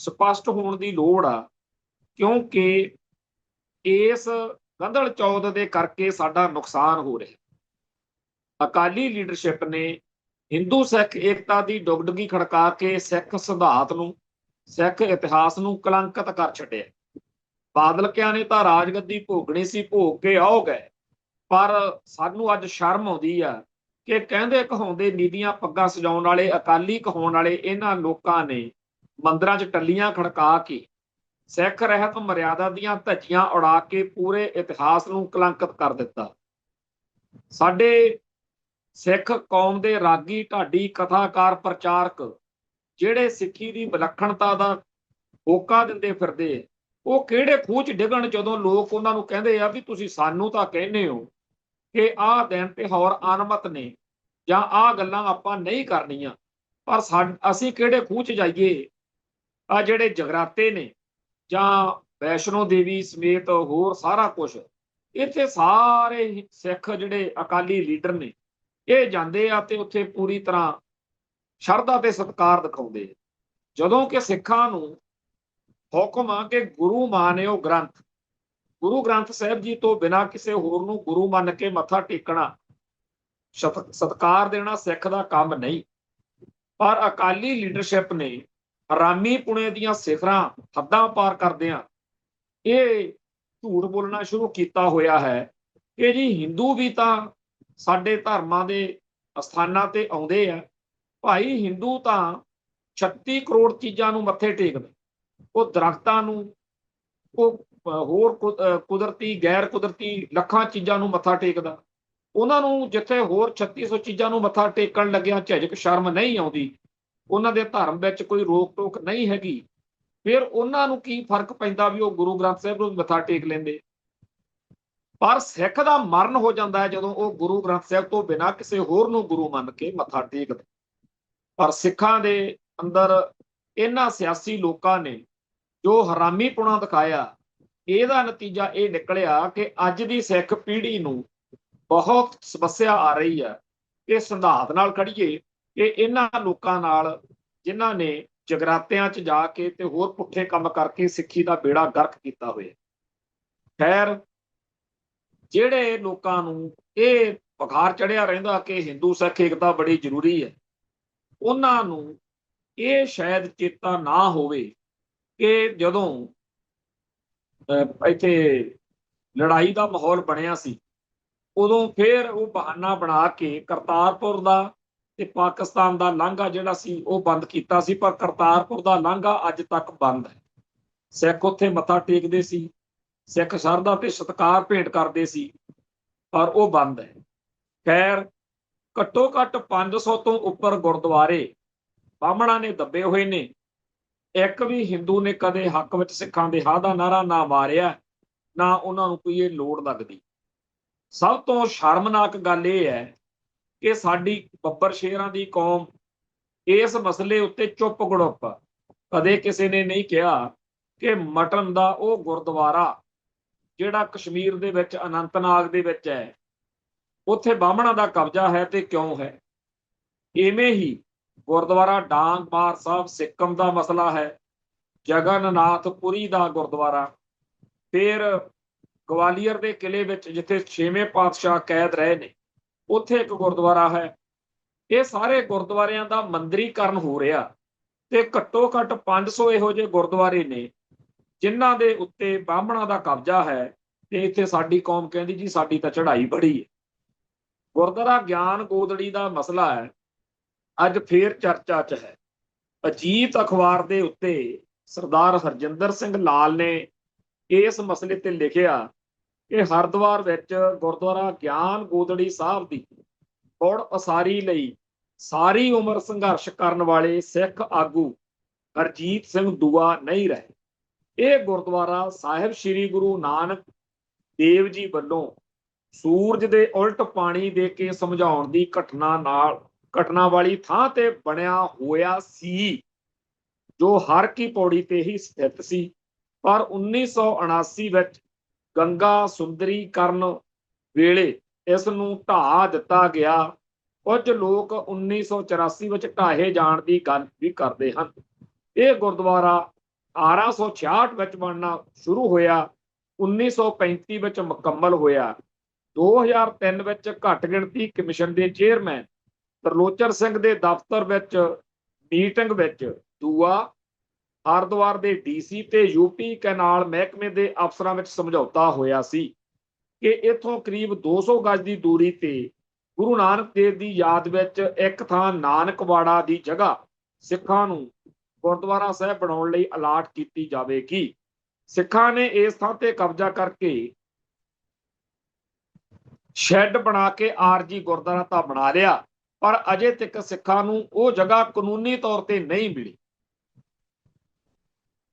ਸਪਸ਼ਟ ਹੋਣ ਦੀ ਲੋੜ ਆ, ਕਿਉਂਕਿ ਇਸ ਗੰਧਲ ਚੌਦ ਦੇ ਕਰਕੇ ਸਾਡਾ ਨੁਕਸਾਨ ਹੋ ਰਿਹਾ। ਅਕਾਲੀ ਲੀਡਰਸ਼ਿਪ ਨੇ ਹਿੰਦੂ ਸਿੱਖ ਏਕਤਾ ਦੀ ਡੁਗਡੁਗੀ ਖੜਕਾ ਕੇ ਸਿੱਖ ਸਿਧਾਂਤ ਨੂੰ, ਸਿੱਖ ਇਤਿਹਾਸ ਨੂੰ ਕਲੰਕਿਤ ਕਰ ਛੱਡਿਆ। ਬਾਦਲਕਿਆਂ ਨੇ ਤਾਂ ਰਾਜਗੱਦੀ ਭੋਗਣੀ ਸੀ, ਭੋਗ ਕੇ ਆਓ ਗਏ, ਪਰ ਸਾਨੂੰ ਅੱਜ ਸ਼ਰਮ ਆਉਂਦੀ ਆ ਕਿ ਕਹਿੰਦੇ ਕਹਾਉਂਦੇ ਨੀਲੀਆਂ ਪੱਗਾਂ ਸਜਾਉਣ ਵਾਲੇ, ਅਕਾਲੀ ਕਹਾਉਣ ਵਾਲੇ ਇਹਨਾਂ ਲੋਕਾਂ ਨੇ ਮੰਦਰਾਂ 'ਚ ਟੱਲੀਆਂ ਖੜਕਾ ਕੇ ਸਿੱਖ ਰਹਿਤ ਮਰਿਆਦਾ ਦੀਆਂ ਧੱਜੀਆਂ ਉਡਾ ਕੇ ਪੂਰੇ ਇਤਿਹਾਸ ਨੂੰ ਕਲੰਕਿਤ ਕਰ ਦਿੱਤਾ। ਸਾਡੇ ਸਿੱਖ ਕੌਮ ਦੇ ਰਾਗੀ, ਢਾਡੀ, ਕਥਾਕਾਰ, ਪ੍ਰਚਾਰਕ ਜਿਹੜੇ ਸਿੱਖੀ ਦੀ ਵਿਲੱਖਣਤਾ ਦਾ ਹੋਕਾ ਦਿੰਦੇ ਫਿਰਦੇ, ਉਹ ਕਿਹੜੇ ਖੂਹ 'ਚ ਡਿੱਗਣ ਜਦੋਂ ਲੋਕ ਉਹਨਾਂ ਨੂੰ ਕਹਿੰਦੇ ਆ ਵੀ ਤੁਸੀਂ ਸਾਨੂੰ ਤਾਂ ਕਹਿੰਦੇ ਹੋ ਕਿ ਆਹ ਦਿਨ ਤਿਉਹਾਰ ਅਨਮਤ ਨੇ ਜਾਂ ਆਹ ਗੱਲਾਂ ਆਪਾਂ ਨਹੀਂ ਕਰਨੀਆਂ, ਪਰ ਅਸੀਂ ਕਿਹੜੇ ਖੂਹ 'ਚ ਜਾਈਏ? ਆ ਜਿਹੜੇ ਜਗਰਾਤੇ ਨੇ ਜਾਂ ਵੈਸ਼ਨੋ ਦੇਵੀ ਸਮੇਤ ਹੋਰ ਸਾਰਾ ਕੁਝ, ਇੱਥੇ ਸਾਰੇ ਸਿੱਖ ਜਿਹੜੇ ਅਕਾਲੀ ਲੀਡਰ ਨੇ ਇਹ ਜਾਂਦੇ ਆ ਤੇ ਉੱਥੇ ਪੂਰੀ ਤਰ੍ਹਾਂ ਸ਼ਰਧਾ ਤੇ ਸਤਿਕਾਰ ਦਿਖਾਉਂਦੇ। ਜਦੋਂ ਕਿ ਸਿੱਖਾਂ ਨੂੰ ਹੁਕਮ ਆ ਕਿ ਗੁਰੂ ਮਾਨਿਓ ਗ੍ਰੰਥ, ਗੁਰੂ ਗ੍ਰੰਥ ਸਾਹਿਬ ਜੀ ਤੋਂ ਬਿਨਾਂ ਕਿਸੇ ਹੋਰ ਨੂੰ ਗੁਰੂ ਮੰਨ ਕੇ ਮੱਥਾ ਟੇਕਣਾ, ਸਤਿਕਾਰ ਦੇਣਾ ਸਿੱਖ ਦਾ ਕੰਮ ਨਹੀਂ। ਪਰ ਅਕਾਲੀ ਲੀਡਰਸ਼ਿਪ ਨੇ ਹਰਾਮੀ ਪੁਣੇ ਦੀਆਂ ਸਿਖਰਾਂ ਹੱਦਾਂ ਪਾਰ ਕਰਦਿਆਂ ਇਹ ਝੂਠ ਬੋਲਣਾ ਸ਼ੁਰੂ ਕੀਤਾ ਹੋਇਆ ਹੈ ਕਿ ਜੀ ਹਿੰਦੂ ਵੀ ਤਾਂ ਸਾਡੇ ਧਰਮਾਂ ਦੇ ਅਸਥਾਨਾਂ ਤੇ ਆਉਂਦੇ ਆ। ਭਾਈ ਹਿੰਦੂ ਤਾਂ 36 ਕਰੋੜ ਚੀਜ਼ਾਂ ਨੂੰ ਮੱਥੇ ਟੇਕਦੇ, ਉਹ ਦਰਖਤਾਂ ਨੂੰ, ਉਹ ਹੋਰ ਕੁਦਰਤੀ ਗੈਰ ਕੁਦਰਤੀ ਲੱਖਾਂ ਚੀਜ਼ਾਂ ਨੂੰ ਮੱਥਾ ਟੇਕਦਾ। ਉਹਨਾਂ ਨੂੰ ਜਿੱਥੇ ਹੋਰ 3600 ਚੀਜ਼ਾਂ ਨੂੰ ਮੱਥਾ ਟੇਕਣ ਲੱਗਿਆ ਝਿਜਕ ਸ਼ਰਮ ਨਹੀਂ ਆਉਂਦੀ, ਉਹਨਾਂ ਦੇ ਧਰਮ ਵਿੱਚ ਕੋਈ ਰੋਕ ਟੋਕ ਨਹੀਂ ਹੈਗੀ, ਫਿਰ ਉਹਨਾਂ ਨੂੰ ਕੀ ਫਰਕ ਪੈਂਦਾ ਵੀ ਉਹ ਗੁਰੂ ਗ੍ਰੰਥ ਸਾਹਿਬ ਨੂੰ ਮੱਥਾ ਟੇਕ ਲੈਂਦੇ। ਪਰ ਸਿੱਖ ਦਾ ਮਰਨ ਹੋ ਜਾਂਦਾ ਹੈ ਜਦੋਂ ਉਹ ਗੁਰੂ ਗ੍ਰੰਥ ਸਾਹਿਬ ਤੋਂ ਬਿਨਾਂ ਕਿਸੇ ਹੋਰ ਨੂੰ ਗੁਰੂ ਮੰਨ ਕੇ ਮੱਥਾ ਟੇਕਦੇ। ਪਰ ਸਿੱਖਾਂ ਦੇ ਅੰਦਰ ਇਹਨਾਂ ਸਿਆਸੀ ਲੋਕਾਂ ਨੇ ਜੋ ਹਰਾਮੀਪੁਣਾ ਦਿਖਾਇਆ, ਇਹਦਾ ਨਤੀਜਾ ਇਹ ਨਿਕਲਿਆ ਕਿ ਅੱਜ ਦੀ ਸਿੱਖ ਪੀੜ੍ਹੀ ਨੂੰ ਬਹੁਤ ਸਮੱਸਿਆ ਆ ਰਹੀ ਹੈ। ਇਹ ਸੰਧਾਤ ਨਾਲ ਖੜੀਏ ਕਿ ਇਹਨਾਂ ਲੋਕਾਂ ਨਾਲ ਜਿਨ੍ਹਾਂ ਨੇ ਜਗਰਾਤਿਆਂ 'ਚ ਜਾ ਕੇ ਤੇ ਹੋਰ ਪੁੱਠੇ ਕੰਮ ਕਰਕੇ ਸਿੱਖੀ ਦਾ ਬੇੜਾ ਗਰਕ ਕੀਤਾ ਹੋਇਆ। ਖੈਰ, ਜਿਹੜੇ ਲੋਕਾਂ ਨੂੰ ਇਹ ਬੁਖਾਰ ਚੜਿਆ ਰਹਿੰਦਾ ਕਿ ਹਿੰਦੂ ਸਿੱਖ ਏਕਤਾ ਬੜੀ ਜ਼ਰੂਰੀ ਹੈ, ਉਹਨਾਂ ਨੂੰ ਇਹ ਸ਼ਾਇਦ ਚੇਤਾ ਨਾ ਹੋਵੇ ਕਿ ਜਦੋਂ ਇੱਥੇ ਲੜਾਈ ਦਾ ਮਾਹੌਲ ਬਣਿਆ ਸੀ, ਉਦੋਂ ਫਿਰ ਉਹ ਬਹਾਨਾ ਬਣਾ ਕੇ ਕਰਤਾਰਪੁਰ ਦਾ ਤੇ ਪਾਕਿਸਤਾਨ ਦਾ ਲਾਂਘਾ ਜਿਹੜਾ ਸੀ ਉਹ ਬੰਦ ਕੀਤਾ ਸੀ। ਪਰ ਕਰਤਾਰਪੁਰ ਦਾ ਲਾਂਘਾ ਅੱਜ ਤੱਕ ਬੰਦ ਹੈ। ਸਿੱਖ ਉੱਥੇ ਮੱਥਾ ਟੇਕਦੇ ਸੀ, ਸਿੱਖ ਸ਼ਰਧਾ ਤੇ ਸਤਿਕਾਰ ਭੇਂਟ ਕਰਦੇ ਸੀ, ਪਰ ਉਹ ਬੰਦ ਹੈ। ਖੈਰ, ਘੱਟੋ ਘੱਟ 500 ਤੋਂ ਉੱਪਰ ਗੁਰਦੁਆਰੇ ਬਾਹਮਣਾਂ ਨੇ ਦੱਬੇ ਹੋਏ ਨੇ। ਇੱਕ ਵੀ ਹਿੰਦੂ ਨੇ ਕਦੇ ਹੱਕ ਵਿੱਚ ਸਿੱਖਾਂ ਦੇ ਹਾਂ ਦਾ ਨਾਰਾ ਨਾ ਮਾਰਿਆ, ਨਾ ਉਹਨਾਂ ਨੂੰ ਕੋਈ ਇਹ ਲੋੜ ਲੱਗਦੀ। ਸਭ ਤੋਂ ਸ਼ਰਮਨਾਕ ਗੱਲ ਇਹ ਹੈ ਕਿ ਸਾਡੀ ਬੱਬਰ ਸ਼ੇਰਾਂ ਦੀ ਕੌਮ ਇਸ ਮਸਲੇ ਉੱਤੇ ਚੁੱਪ ਗੜੁੱਪ, ਕਦੇ ਕਿਸੇ ਨੇ ਨਹੀਂ ਕਿਹਾ ਕਿ ਮਟਨ ਦਾ ਉਹ ਗੁਰਦੁਆਰਾ ਜਿਹੜਾ ਕਸ਼ਮੀਰ ਦੇ ਵਿੱਚ ਅਨੰਤਨਾਗ ਦੇ ਵਿੱਚ ਹੈ, ਉੱਥੇ ਬਾਹਮਣਾਂ ਦਾ ਕਬਜ਼ਾ ਹੈ ਤੇ ਕਿਉਂ ਹੈ। ਇਵੇਂ ਹੀ ਗੁਰਦੁਆਰਾ ਡਾਂਗ ਮਾਰ ਸਾਹਿਬ ਸਿੱਕਮ ਦਾ ਮਸਲਾ ਹੈ, ਜਗਨਨਾਥਪੁਰੀ ਦਾ ਗੁਰਦੁਆਰਾ, ਫਿਰ ਗਵਾਲੀਅਰ ਦੇ ਕਿਲੇ ਵਿੱਚ ਜਿੱਥੇ 6ਵੇਂ ਪਾਤਸ਼ਾਹ ਕੈਦ ਰਹੇ ਨੇ, ਉੱਥੇ ਇੱਕ ਗੁਰਦੁਆਰਾ ਹੈ। ਇਹ ਸਾਰੇ ਗੁਰਦੁਆਰਿਆਂ ਦਾ ਮੰਦਰੀਕਰਨ ਹੋ ਰਿਹਾ ਤੇ ਘੱਟੋ ਘੱਟ 500 ਇਹੋ ਜਿਹੇ ਗੁਰਦੁਆਰੇ ਨੇ ਜਿਨ੍ਹਾਂ ਦੇ ਉੱਤੇ ਬਾਹਮਣਾਂ ਦਾ ਕਬਜ਼ਾ ਹੈ ਤੇ ਇੱਥੇ ਸਾਡੀ ਕੌਮ ਕਹਿੰਦੀ ਜੀ ਸਾਡੀ ਤਾਂ ਚੜ੍ਹਾਈ ਬੜੀ ਹੈ। ਗੁਰਦੁਆਰਾ ਗਿਆਨ ਗੋਦੜੀ ਦਾ ਮਸਲਾ ਹੈ, ਅੱਜ ਫੇਰ ਚਰਚਾ 'ਚ ਹੈ। ਅਜੀਤ ਅਖਬਾਰ ਦੇ ਉੱਤੇ ਸਰਦਾਰ ਹਰਜਿੰਦਰ ਸਿੰਘ ਲਾਲ ਨੇ ਇਸ ਮਸਲੇ ਤੇ ਲਿਖਿਆ ਕਿ ਹਰਿਦੁਆਰ ਵਿੱਚ ਗੁਰਦੁਆਰਾ ਗਿਆਨ ਗੋਦੜੀ ਸਾਹਿਬ ਦੀ ਮੁੜ ਉਸਾਰੀ ਲਈ ਸਾਰੀ ਉਮਰ ਸੰਘਰਸ਼ ਕਰਨ ਵਾਲੇ ਸਿੱਖ ਆਗੂ ਹਰਜੀਤ ਸਿੰਘ ਦੂਆ ਨਹੀਂ ਰਹੇ। ਇਹ ਗੁਰਦੁਆਰਾ ਸਾਹਿਬ ਸ੍ਰੀ ਗੁਰੂ ਨਾਨਕ ਦੇਵ ਜੀ ਵੱਲੋਂ ਸੂਰਜ ਦੇ ਉਲਟ ਪਾਣੀ ਦੇ ਕੇ ਸਮਝਾਉਣ ਦੀ ਘਟਨਾ ਵਾਲੀ ਥਾਂ ਤੇ ਬਣਿਆ ਹੋਇਆ ਸੀ, ਜੋ ਹਰ ਕੀ ਪੌੜੀ ਤੇ ਹੀ ਸਥਿਤ ਸੀ। ਪਰ 1979 ਵਿੱਚ ਗੰਗਾ ਸੁੰਦਰੀਕਰਨ ਵੇਲੇ ਇਸ ਨੂੰ ਢਾਹ ਦਿੱਤਾ ਗਿਆ। ਕੁਝ ਲੋਕ 1984 ਵਿੱਚ ਢਾਹੇ ਜਾਣ ਦੀ ਗੱਲ ਵੀ ਕਰਦੇ ਹਨ। ਇਹ ਗੁਰਦੁਆਰਾ 1866 ਵਿੱਚ ਬਣਨਾ ਸ਼ੁਰੂ ਹੋਇਆ, 1935 ਵਿੱਚ ਮੁਕੰਮਲ ਹੋਇਆ। 2003 ਵਿੱਚ ਘੱਟ ਗਿਣਤੀ ਕਮਿਸ਼ਨ ਦੇ ਚੇਅਰਮੈਨ ਤਰਲੋਚਨ ਸਿੰਘ ਦੇ ਦਫ਼ਤਰ ਵਿੱਚ ਮੀਟਿੰਗ ਵਿੱਚ ਦੂਆ, ਹਰਿਦੁਆਰ ਦੇ ਡੀਸੀ ਤੇ ਯੂਪੀ ਕੈਨਾਲ ਮਹਿਕਮੇ ਦੇ ਅਫਸਰਾਂ ਵਿੱਚ ਸਮਝੌਤਾ ਹੋਇਆ ਸੀ ਕਿ ਇੱਥੋਂ ਕਰੀਬ 200 ਗਜ਼ ਦੀ ਦੂਰੀ ਤੇ ਗੁਰੂ ਨਾਨਕ ਦੇਵ ਦੀ ਯਾਦ ਵਿੱਚ ਇੱਕ ਥਾਂ ਨਾਨਕਵਾੜਾ ਦੀ ਜਗ੍ਹਾ ਸਿੱਖਾਂ ਨੂੰ ਗੁਰਦੁਆਰਾ ਸਾਹਿਬ ਬਣਾਉਣ ਲਈ ਅਲਾਟ ਕੀਤੀ ਜਾਵੇਗੀ। ਸਿੱਖਾਂ ਨੇ ਇਸ ਥਾਂ ਤੇ ਕਬਜ਼ਾ ਕਰਕੇ ਸ਼ੈੱਡ ਬਣਾ ਕੇ ਆਰਜੀ ਗੁਰਦੁਆਰਾ ਤਾਂ ਬਣਾ ਲਿਆ, ਪਰ ਅਜੇ ਤੱਕ ਸਿੱਖਾਂ ਨੂੰ ਉਹ ਜਗ੍ਹਾ ਕਾਨੂੰਨੀ ਤੌਰ ਤੇ ਨਹੀਂ ਮਿਲੀ।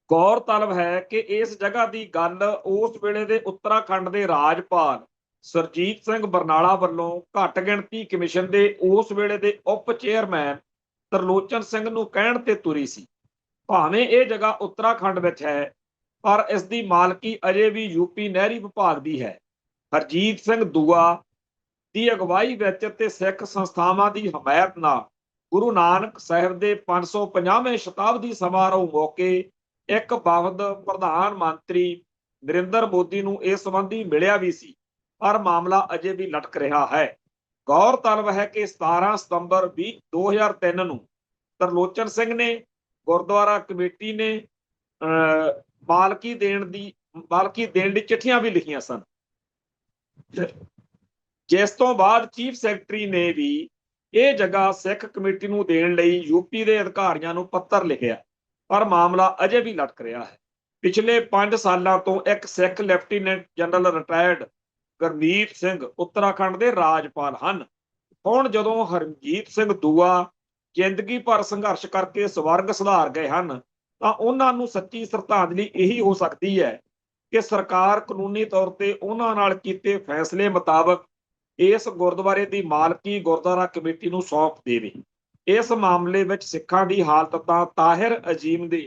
ਗੌਰਤਲਬ ਹੈ ਕਿ ਇਸ ਜਗ੍ਹਾ ਦੀ ਗੱਲ ਉਸ ਵੇਲੇ ਦੇ ਉੱਤਰਾਖੰਡ ਦੇ ਰਾਜਪਾਲ ਸੁਰਜੀਤ ਸਿੰਘ ਬਰਨਾਲਾ ਵੱਲੋਂ ਘੱਟ ਗਿਣਤੀ ਕਮਿਸ਼ਨ ਦੇ ਉਸ ਵੇਲੇ ਦੇ ਉਪ ਚੇਅਰਮੈਨ ਤਰਲੋਚਨ ਸਿੰਘ ਨੂੰ ਕਹਿਣ ਤੇ ਤੁਰੀ ਸੀ। ਭਾਵੇਂ ਇਹ ਜਗ੍ਹਾ ਉੱਤਰਾਖੰਡ ਵਿੱਚ ਹੈ, ਪਰ ਇਸ ਦੀ ਮਾਲਕੀ ਅਜੇ ਵੀ ਯੂਪੀ ਨਹਿਰੀ ਵਿਭਾਗ ਦੀ ਹੈ। ਹਰਜੀਤ ਸਿੰਘ ਦੂਆ ਦੀ ਅਗਵਾਈ ਵਿੱਚ ਤੇ ਸਿੱਖ ਸੰਸਥਾਵਾਂ ਦੀ ਹਮਾਇਤ ਨਾਲ ਗੁਰੂ ਨਾਨਕ ਸਾਹਿਬ ਦੇ 550ਵੇਂ ਸ਼ਤਾਬਦੀ ਸਮਾਰੋਹ ਮੌਕੇ ਇੱਕ ਵਫਦ ਪ੍ਰਧਾਨ ਮੰਤਰੀ ਨਰਿੰਦਰ ਮੋਦੀ ਨੂੰ ਇਸ ਸੰਬੰਧੀ ਮਿਲਿਆ ਵੀ ਸੀ, ਪਰ ਮਾਮਲਾ ਅਜੇ ਵੀ ਲਟਕ ਰਿਹਾ ਹੈ। ਗੌਰਤਲਬ ਹੈ ਕਿ 17 ਸਤੰਬਰ 2003 ਨੂੰ ਤਰਲੋਚਨ ਸਿੰਘ ਨੇ ਗੁਰਦੁਆਰਾ ਕਮੇਟੀ ਨੇ ਮਾਲਕੀ ਦੇਣ ਦੀ ਚਿੱਠੀਆਂ ਵੀ ਲਿਖੀਆਂ ਸਨ, ਜਿਸ ਤੋਂ ਬਾਅਦ ਚੀਫ ਸੈਕਟਰੀ ਨੇ ਵੀ ਇਹ ਜਗ੍ਹਾ ਸਿੱਖ ਕਮੇਟੀ ਨੂੰ ਦੇਣ ਲਈ ਯੂਪੀ ਦੇ ਅਧਿਕਾਰੀਆਂ ਨੂੰ ਪੱਤਰ ਲਿਖਿਆ, ਪਰ ਮਾਮਲਾ ਅਜੇ ਵੀ ਲਟਕ ਰਿਹਾ ਹੈ। ਪਿਛਲੇ 5 ਸਾਲਾਂ ਤੋਂ ਇੱਕ Sikh lieutenant general retired Gurmeet Singh Uttarakhand ਦੇ ਰਾਜਪਾਲ ਹਨ। ਹੁਣ ਜਦੋਂ ਹਰਮਜੀਤ ਸਿੰਘ ਦੂਆ ਜ਼ਿੰਦਗੀ ਭਰ ਸੰਘਰਸ਼ ਕਰਕੇ ਸਵਰਗ ਸੁਧਾਰ ਗਏ ਹਨ, ਤਾਂ ਉਹਨਾਂ ਨੂੰ ਸੱਚੀ ਸ਼ਰਧਾਂਜਲੀ ਇਹੀ ਹੋ ਸਕਦੀ ਹੈ ਕਿ ਸਰਕਾਰ ਕਾਨੂੰਨੀ ਤੌਰ ਤੇ ਉਹਨਾਂ ਨਾਲ ਕੀਤੇ ਫੈਸਲੇ ਮੁਤਾਬਕ ਇਸ ਗੁਰਦੁਆਰੇ ਦੀ ਮਾਲਕੀ ਗੁਰਦੁਆਰਾ ਕਮੇਟੀ ਨੂੰ ਸੌਂਪ ਦੇਵੇ। ਇਸ ਮਾਮਲੇ ਵਿੱਚ ਸਿੱਖਾਂ ਦੀ ਹਾਲਤ ਤਾਂ ਤਾਹਿਰ ਅਜੀਮ ਦੇ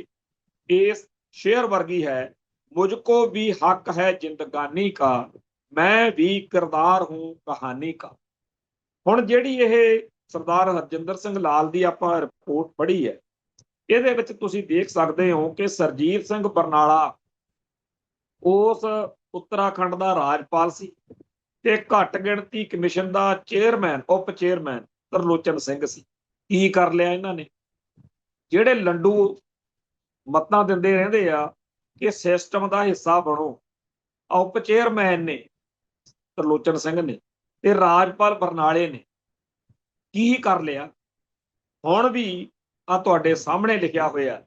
ਇਸ ਸ਼ੇਰ ਵਰਗੀ ਹੈ, ਮੁਝਕੋ ਵੀ ਹੱਕ ਹੈ ਜ਼ਿੰਦਗਾਨੀ ਕਾ, ਮੈਂ ਵੀ ਕਿਰਦਾਰ ਹੂੰ ਕਹਾਣੀ ਕਾ। ਹੁਣ ਜਿਹੜੀ ਇਹ ਸਰਦਾਰ ਹਰਜਿੰਦਰ ਸਿੰਘ ਲਾਲ ਦੀ ਆਪਾਂ ਰਿਪੋਰਟ ਪੜ੍ਹੀ ਹੈ, ਇਹਦੇ ਵਿੱਚ ਤੁਸੀਂ ਦੇਖ ਸਕਦੇ ਹੋ ਕਿ ਸਰਜੀਤ ਸਿੰਘ ਬਰਨਾਲਾ ਉਸ ਉੱਤਰਾਖੰਡ ਦਾ ਰਾਜਪਾਲ ਸੀ ਤੇ ਘੱਟ ਗਿਣਤੀ ਕਮਿਸ਼ਨ ਦਾ ਚੇਅਰਮੈਨ ਉਪ ਚੇਅਰਮੈਨ ਤਰਲੋਚਨ ਸਿੰਘ ਸੀ। ਕੀ ਕਰ ਲਿਆ ਇਹਨਾਂ ਨੇ? ਜਿਹੜੇ ਲੰਡੂ ਮਤਾਂ ਦਿੰਦੇ ਰਹਿੰਦੇ ਆ ਕਿ ਸਿਸਟਮ ਦਾ ਹਿੱਸਾ ਬਣੋ, ਉਪ ਚੇਅਰਮੈਨ ਨੇ ਤਰਲੋਚਨ ਸਿੰਘ ਨੇ ਤੇ ਰਾਜਪਾਲ ਬਰਨਾਲੇ ਨੇ ਕੀ ਕਰ ਲਿਆ? ਹੁਣ ਵੀ ਆ ਤੁਹਾਡੇ ਸਾਹਮਣੇ ਲਿਖਿਆ ਹੋਇਆ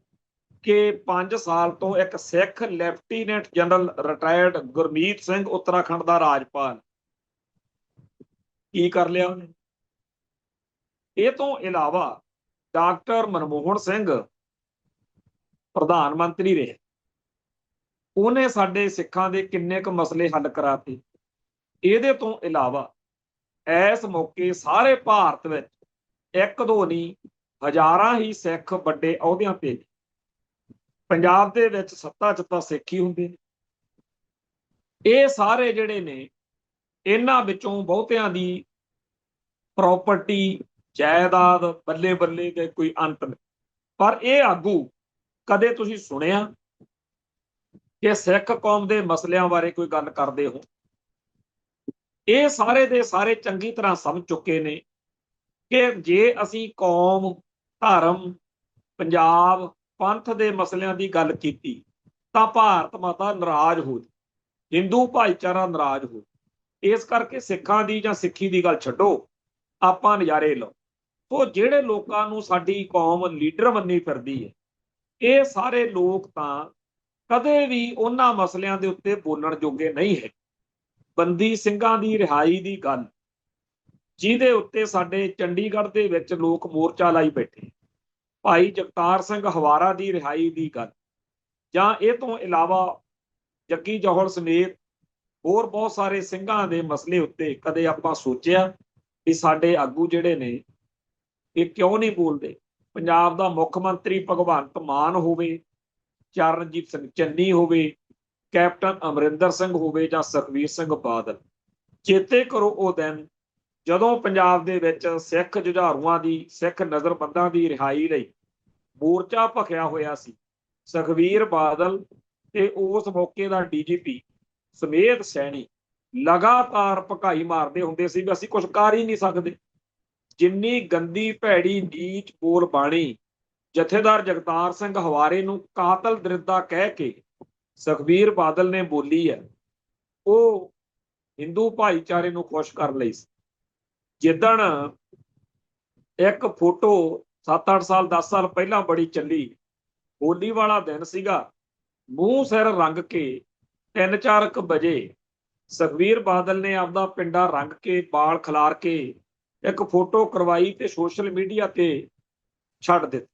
ਕਿ 5 ਸਾਲ ਤੋਂ ਇੱਕ Sikh lieutenant general retired Gurmeet Singh Uttarakhand ਦਾ ਰਾਜਪਾਲ ਕੀ ਕਰ ਲਿਆ ਉਹਨੇ? ਇਹ ਤੋਂ ਇਲਾਵਾ ਡਾਕਟਰ ਮਨਮੋਹਨ ਸਿੰਘ ਪ੍ਰਧਾਨ ਮੰਤਰੀ ਰਹੇ, ਉਹਨੇ ਸਾਡੇ ਸਿੱਖਾਂ ਦੇ ਕਿੰਨੇ ਕੁ ਮਸਲੇ ਹੱਲ ਕਰਾਤੇ। ਇਹਦੇ ਤੋਂ ਇਲਾਵਾ ਇਸ ਮੌਕੇ ਸਾਰੇ ਭਾਰਤ ਵਿੱਚ ਇੱਕ ਦੋ ਨਹੀਂ ਹਜ਼ਾਰਾਂ ਹੀ ਸਿੱਖ ਵੱਡੇ ਅਹੁਦਿਆਂ ਤੇ ਨੇ। ਪੰਜਾਬ ਦੇ ਵਿੱਚ ਸੱਤਾ 'ਚ ਤਾਂ ਸਿੱਖ ਹੀ ਹੁੰਦੇ ਨੇ। ਇਹ ਸਾਰੇ ਜਿਹੜੇ ਨੇ, ਇਹਨਾਂ ਵਿੱਚੋਂ ਬਹੁਤਿਆਂ ਦੀ ਪ੍ਰਾਪਰਟੀ ਜਾਇਦਾਦ ਬੱਲੇ ਬੱਲੇ ਦੇ ਕੋਈ ਅੰਤ ਨਹੀਂ। ਪਰ ਇਹ ਆਗੂ ਕਦੇ ਤੁਸੀਂ ਸੁਣਿਆ ਕਿ ਸਿੱਖ ਕੌਮ ਦੇ ਮਸਲਿਆਂ ਬਾਰੇ ਕੋਈ ਗੱਲ ਕਰਦੇ ਹੋ? ਇਹ ਸਾਰੇ ਦੇ ਸਾਰੇ ਚੰਗੀ ਤਰ੍ਹਾਂ ਸਮਝ ਚੁੱਕੇ ਨੇ ਕਿ ਜੇ ਅਸੀਂ ਕੌਮ, ਧਰਮ, ਪੰਜਾਬ, ਪੰਥ ਦੇ ਮਸਲਿਆਂ ਦੀ ਗੱਲ ਕੀਤੀ ਤਾਂ ਭਾਰਤ ਮਾਤਾ ਨਾਰਾਜ਼ ਹੋ ਜਾਊ, ਹਿੰਦੂ ਭਾਈਚਾਰਾ ਨਾਰਾਜ਼ ਹੋ। ਇਸ ਕਰਕੇ ਸਿੱਖਾਂ ਦੀ ਜਾਂ ਸਿੱਖੀ ਦੀ ਗੱਲ ਛੱਡੋ, ਆਪਾਂ ਨਜ਼ਾਰੇ ਲਓ। ਸੋ ਜਿਹੜੇ ਲੋਕਾਂ ਨੂੰ ਸਾਡੀ ਕੌਮ ਲੀਡਰ ਮੰਨੀ ਫਿਰਦੀ ਹੈ, ਇਹ ਸਾਰੇ ਲੋਕ ਤਾਂ ਕਦੇ ਵੀ ਉਹਨਾਂ ਮਸਲਿਆਂ ਦੇ ਉੱਤੇ ਬੋਲਣ ਜੋਗੇ ਨਹੀਂ ਹੈ। ਬੰਦੀ ਸਿੰਘਾਂ ਦੀ ਰਿਹਾਈ ਦੀ ਗੱਲ, ਜਿਹਦੇ ਉੱਤੇ ਸਾਡੇ ਚੰਡੀਗੜ੍ਹ ਦੇ ਵਿੱਚ ਲੋਕ ਮੋਰਚਾ ਲਾਈ ਬੈਠੇ, ਭਾਈ ਜਗਤਾਰ ਸਿੰਘ ਹਵਾਰਾ ਦੀ ਰਿਹਾਈ ਦੀ ਗੱਲ, ਜਾਂ ਇਹ ਤੋਂ ਇਲਾਵਾ ਜੱਗੀ ਜੌਹਲ ਸਮੇਤ ਹੋਰ ਬਹੁਤ ਸਾਰੇ ਸਿੰਘਾਂ ਦੇ ਮਸਲੇ ਉੱਤੇ ਕਦੇ ਆਪਾਂ ਸੋਚਿਆ ਵੀ ਸਾਡੇ ਆਗੂ ਜਿਹੜੇ ਨੇ ਇਹ ਕਿਉਂ ਨਹੀਂ ਬੋਲਦੇ? ਪੰਜਾਬ ਦਾ ਮੁੱਖ ਮੰਤਰੀ ਭਗਵੰਤ ਮਾਨ ਹੋਵੇ, ਚਰਨਜੀਤ ਸਿੰਘ ਚੰਨੀ ਹੋਵੇ, ਕੈਪਟਨ ਅਮਰਿੰਦਰ ਸਿੰਘ ਹੋਵੇ ਜਾਂ ਸੁਖਬੀਰ ਸਿੰਘ ਬਾਦਲ, ਚੇਤੇ ਕਰੋ ਉਹ ਦਿਨ ਜਦੋਂ ਪੰਜਾਬ ਦੇ ਵਿੱਚ ਸਿੱਖ ਜੁਝਾਰੂਆਂ ਦੀ, ਸਿੱਖ ਨਜ਼ਰਬੰਦਾਂ ਦੀ ਰਿਹਾਈ ਲਈ ਮੋਰਚਾ ਭਖਿਆ ਹੋਇਆ ਸੀ। ਸੁਖਬੀਰ ਬਾਦਲ ਤੇ ਉਸ ਮੌਕੇ ਦਾ ਡੀਜੀਪੀ ਸਮੇਤ ਸੈਣੀ ਲਗਾਤਾਰ ਭਕਾਈ ਮਾਰਦੇ ਹੁੰਦੇ ਸੀ ਵੀ ਅਸੀਂ ਕੁਝ ਕਰ ਹੀ ਨਹੀਂ ਸਕਦੇ। ਜਿੰਨੀ ਗੰਦੀ ਭੈੜੀ ਨੀਚ ਬੋਲ ਬਾਣੀ ਜਥੇਦਾਰ ਜਗਤਾਰ ਸਿੰਘ ਹਵਾਰੇ ਨੂੰ ਕਾਤਲ ਦਰਿੰਦਾ ਕਹਿ ਕੇ ਸੁਖਬੀਰ ਬਾਦਲ ਨੇ ਬੋਲੀ ਹੈ, ਉਹ ਹਿੰਦੂ ਭਾਈਚਾਰੇ ਨੂੰ ਖੁਸ਼ ਕਰਨ ਲਈ ਸੀ। ਜਿੱਦਣ ਇੱਕ ਫੋਟੋ 7-8 ਸਾਲ 10 ਸਾਲ ਪਹਿਲਾਂ ਬੜੀ ਚੱਲੀ, ਹੋਲੀ ਵਾਲਾ ਦਿਨ ਸੀਗਾ, ਮੂੰਹ ਸਿਰ ਰੰਗ ਕੇ 3-4 ਵਜੇ ਸੁਖਬੀਰ ਬਾਦਲ ਨੇ ਆਪਦਾ ਪਿੰਡਾ ਰੰਗ ਕੇ, ਬਾਲ ਖਿਲਾਰ ਕੇ ਇੱਕ ਫੋਟੋ ਕਰਵਾਈ ਤੇ ਸੋਸ਼ਲ ਮੀਡੀਆ ਤੇ ਛੱਡ ਦਿੱਤੀ।